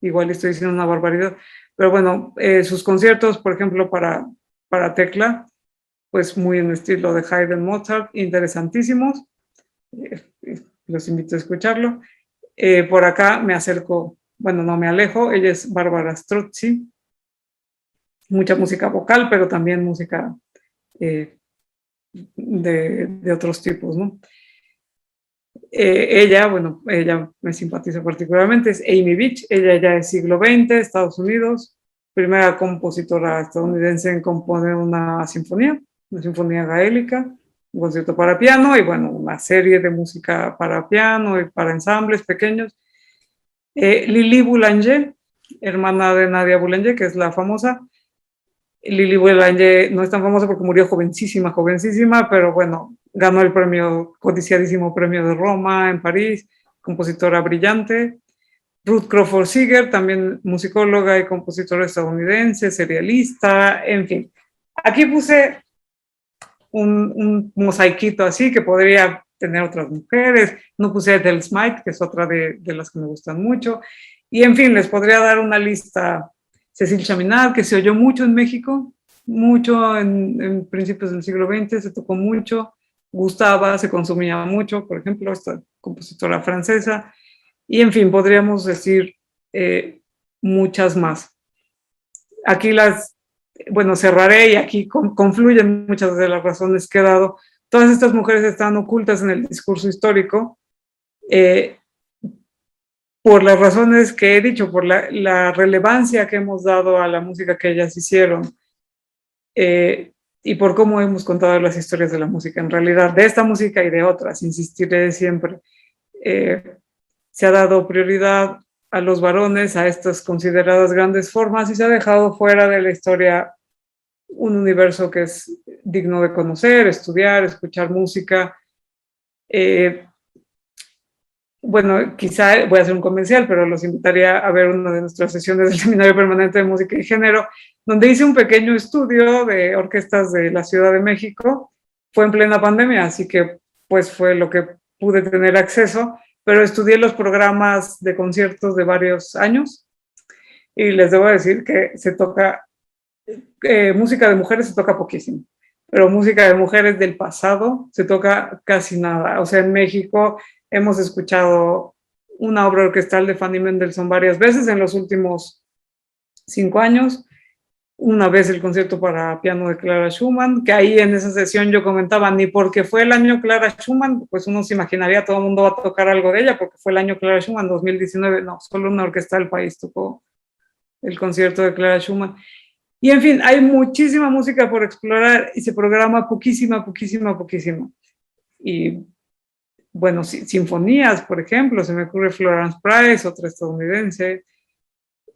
Igual estoy diciendo una barbaridad. Pero bueno, sus conciertos, por ejemplo, para tecla, pues muy en estilo de Haydn, Mozart, interesantísimos. Los invito a escucharlo. Por acá me acerco, bueno, no me alejo, ella es Bárbara Strozzi. Mucha música vocal, pero también música de otros tipos, ¿no? Ella me simpatiza particularmente, es Amy Beach. Ella ya es siglo XX, Estados Unidos, primera compositora estadounidense en componer una sinfonía gaélica, un concierto para piano y bueno, una serie de música para piano y para ensambles pequeños. Lili Boulanger, hermana de Nadia Boulanger, que es la famosa. Lili Boulanger no es tan famosa porque murió jovencísima, pero bueno, ganó el codiciadísimo premio de Roma en París, compositora brillante. Ruth Crawford Seeger, también musicóloga y compositora estadounidense, serialista, en fin. Aquí puse un mosaiquito así que podría tener otras mujeres. No puse a Adele Smythe, que es otra de las que me gustan mucho. Y en fin, les podría dar una lista. Cécile Chaminade, que se oyó mucho en México, mucho en principios del siglo XX, se tocó mucho, gustaba, se consumía mucho, por ejemplo, esta compositora francesa. Y en fin, podríamos decir muchas más. Aquí cerraré y aquí confluyen muchas de las razones que he dado. Todas estas mujeres están ocultas en el discurso histórico por las razones que he dicho, por la relevancia que hemos dado a la música que ellas hicieron y por cómo hemos contado las historias de la música, en realidad, de esta música y de otras, insistiré siempre. Se ha dado prioridad a los varones, a estas consideradas grandes formas, y se ha dejado fuera de la historia un universo que es digno de conocer, estudiar, escuchar música. Bueno, quizá voy a hacer un comercial, pero los invitaría a ver una de nuestras sesiones del Seminario Permanente de Música y Género, donde hice un pequeño estudio de orquestas de la Ciudad de México. Fue en plena pandemia, así que pues fue lo que pude tener acceso, pero estudié los programas de conciertos de varios años y les debo decir que se toca, música de mujeres se toca poquísimo, pero música de mujeres del pasado se toca casi nada. O sea, en México hemos escuchado una obra orquestal de Fanny Mendelssohn varias veces en los últimos 5 años. Una vez el concierto para piano de Clara Schumann, que ahí en esa sesión yo comentaba, ni porque fue el año Clara Schumann, pues uno se imaginaría todo el mundo va a tocar algo de ella, porque fue el año Clara Schumann, 2019, no, solo una orquesta del país tocó el concierto de Clara Schumann. Y en fin, hay muchísima música por explorar y se programa poquísima. Y bueno, sinfonías, por ejemplo, se me ocurre Florence Price, otra estadounidense.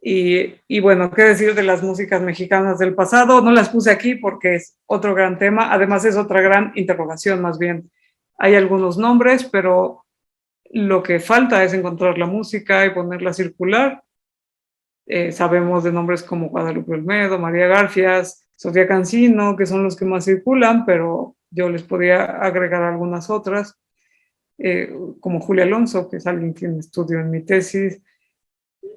Y bueno, qué decir de las músicas mexicanas del pasado. No las puse aquí porque es otro gran tema. Además es otra gran interrogación más bien. Hay algunos nombres, pero lo que falta es encontrar la música y ponerla a circular. Sabemos de nombres como Guadalupe Olmedo, María Garfias, Sofía Cancino, que son los que más circulan, pero yo les podría agregar algunas otras, como Julia Alonso, que es alguien que estudio en mi tesis,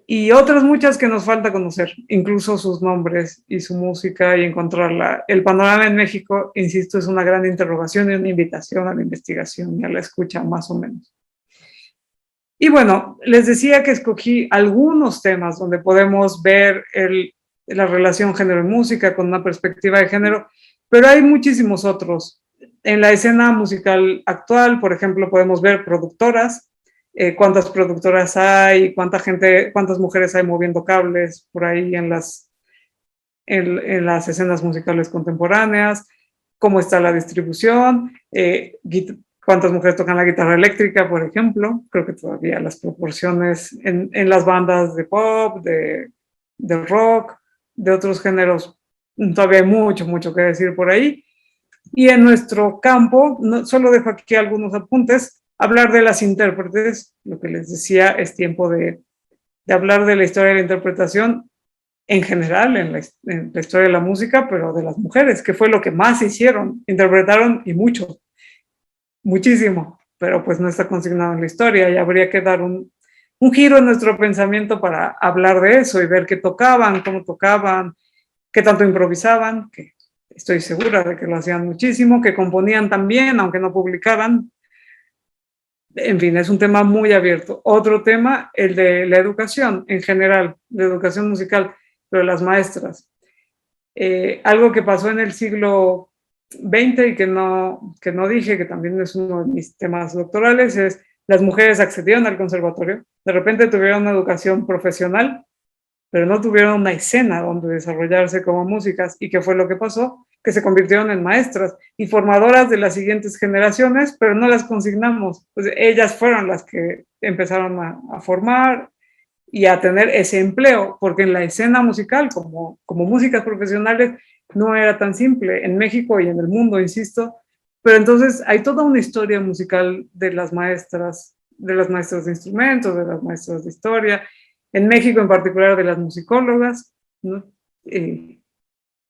y otras muchas que nos falta conocer, incluso sus nombres y su música y encontrarla. El panorama en México, insisto, es una gran interrogación y una invitación a la investigación y a la escucha, más o menos. Y bueno, les decía que escogí algunos temas donde podemos ver la relación género y música con una perspectiva de género, pero hay muchísimos otros. En la escena musical actual, por ejemplo, podemos ver productoras, cuántas productoras hay, cuántas mujeres hay moviendo cables por ahí en las escenas musicales contemporáneas, cómo está la distribución, cuántas mujeres tocan la guitarra eléctrica, por ejemplo. Creo que todavía las proporciones en las bandas de pop, de rock, de otros géneros, todavía hay mucho, mucho que decir por ahí. Y en nuestro campo, solo dejo aquí algunos apuntes, hablar de las intérpretes. Lo que les decía, es tiempo de hablar de la historia de la interpretación en general, en la historia de la música, pero de las mujeres, que fue lo que más hicieron, interpretaron y mucho, muchísimo, pero pues no está consignado en la historia y habría que dar un giro en nuestro pensamiento para hablar de eso y ver qué tocaban, cómo tocaban, qué tanto improvisaban, que estoy segura de que lo hacían muchísimo, que componían también, aunque no publicaran. En fin, es un tema muy abierto. Otro tema, el de la educación en general, la educación musical, pero las maestras. Algo que pasó en el siglo XX y que no dije, que también es uno de mis temas doctorales, es las mujeres accedieron al conservatorio, de repente tuvieron una educación profesional, pero no tuvieron una escena donde desarrollarse como músicas. ¿Y qué fue lo que pasó? Que se convirtieron en maestras y formadoras de las siguientes generaciones, pero no las consignamos. Pues ellas fueron las que empezaron a formar y a tener ese empleo, porque en la escena musical, como músicas profesionales, no era tan simple en México y en el mundo, insisto. Pero entonces hay toda una historia musical de las maestras de instrumentos, de las maestras de historia, en México en particular de las musicólogas, ¿no?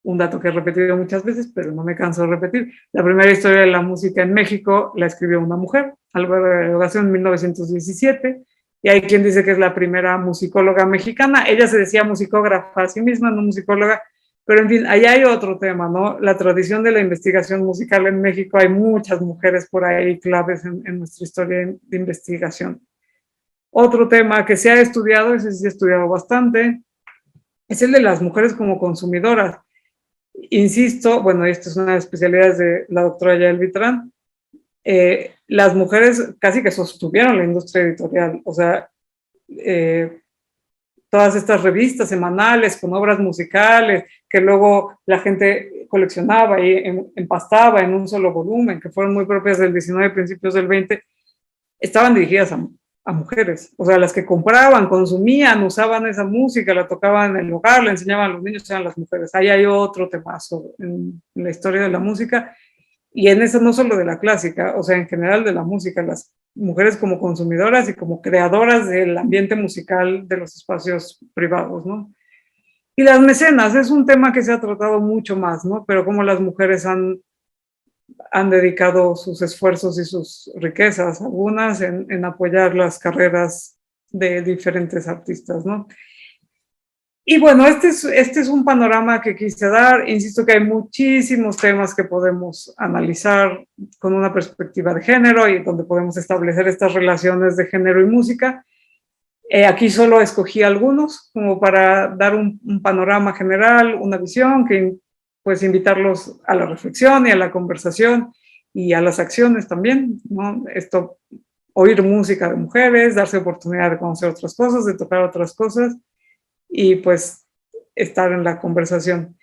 Un dato que he repetido muchas veces, pero no me canso de repetir. La primera historia de la música en México la escribió una mujer, Álvaro de Erogación, en 1917, y hay quien dice que es la primera musicóloga mexicana. Ella se decía musicógrafa a sí misma, no musicóloga, pero en fin, ahí hay otro tema, ¿no? La tradición de la investigación musical en México, hay muchas mujeres por ahí claves en nuestra historia de investigación. Otro tema que se ha estudiado, ese sí se ha estudiado bastante, es el de las mujeres como consumidoras. Insisto, bueno, esta es una de las especialidades de la doctora Yael Vitrán, las mujeres casi que sostuvieron la industria editorial, o sea, todas estas revistas semanales con obras musicales que luego la gente coleccionaba y empastaba en un solo volumen, que fueron muy propias del 19 y principios del 20, estaban dirigidas a mujeres, o sea, las que compraban, consumían, usaban esa música, la tocaban en el hogar, la enseñaban a los niños, eran las mujeres. Ahí hay otro temazo en la historia de la música, y en eso no solo de la clásica, o sea, en general de la música, las mujeres como consumidoras y como creadoras del ambiente musical de los espacios privados, ¿no? Y las mecenas, es un tema que se ha tratado mucho más, ¿no? Pero como las mujeres han dedicado sus esfuerzos y sus riquezas, algunas en apoyar las carreras de diferentes artistas, ¿no? Y bueno, este es un panorama que quise dar. Insisto que hay muchísimos temas que podemos analizar con una perspectiva de género y donde podemos establecer estas relaciones de género y música. Aquí solo escogí algunos como para dar un panorama general, una visión, que pues invitarlos a la reflexión y a la conversación y a las acciones también, ¿no? Esto, oír música de mujeres, darse oportunidad de conocer otras cosas, de tocar otras cosas y pues estar en la conversación.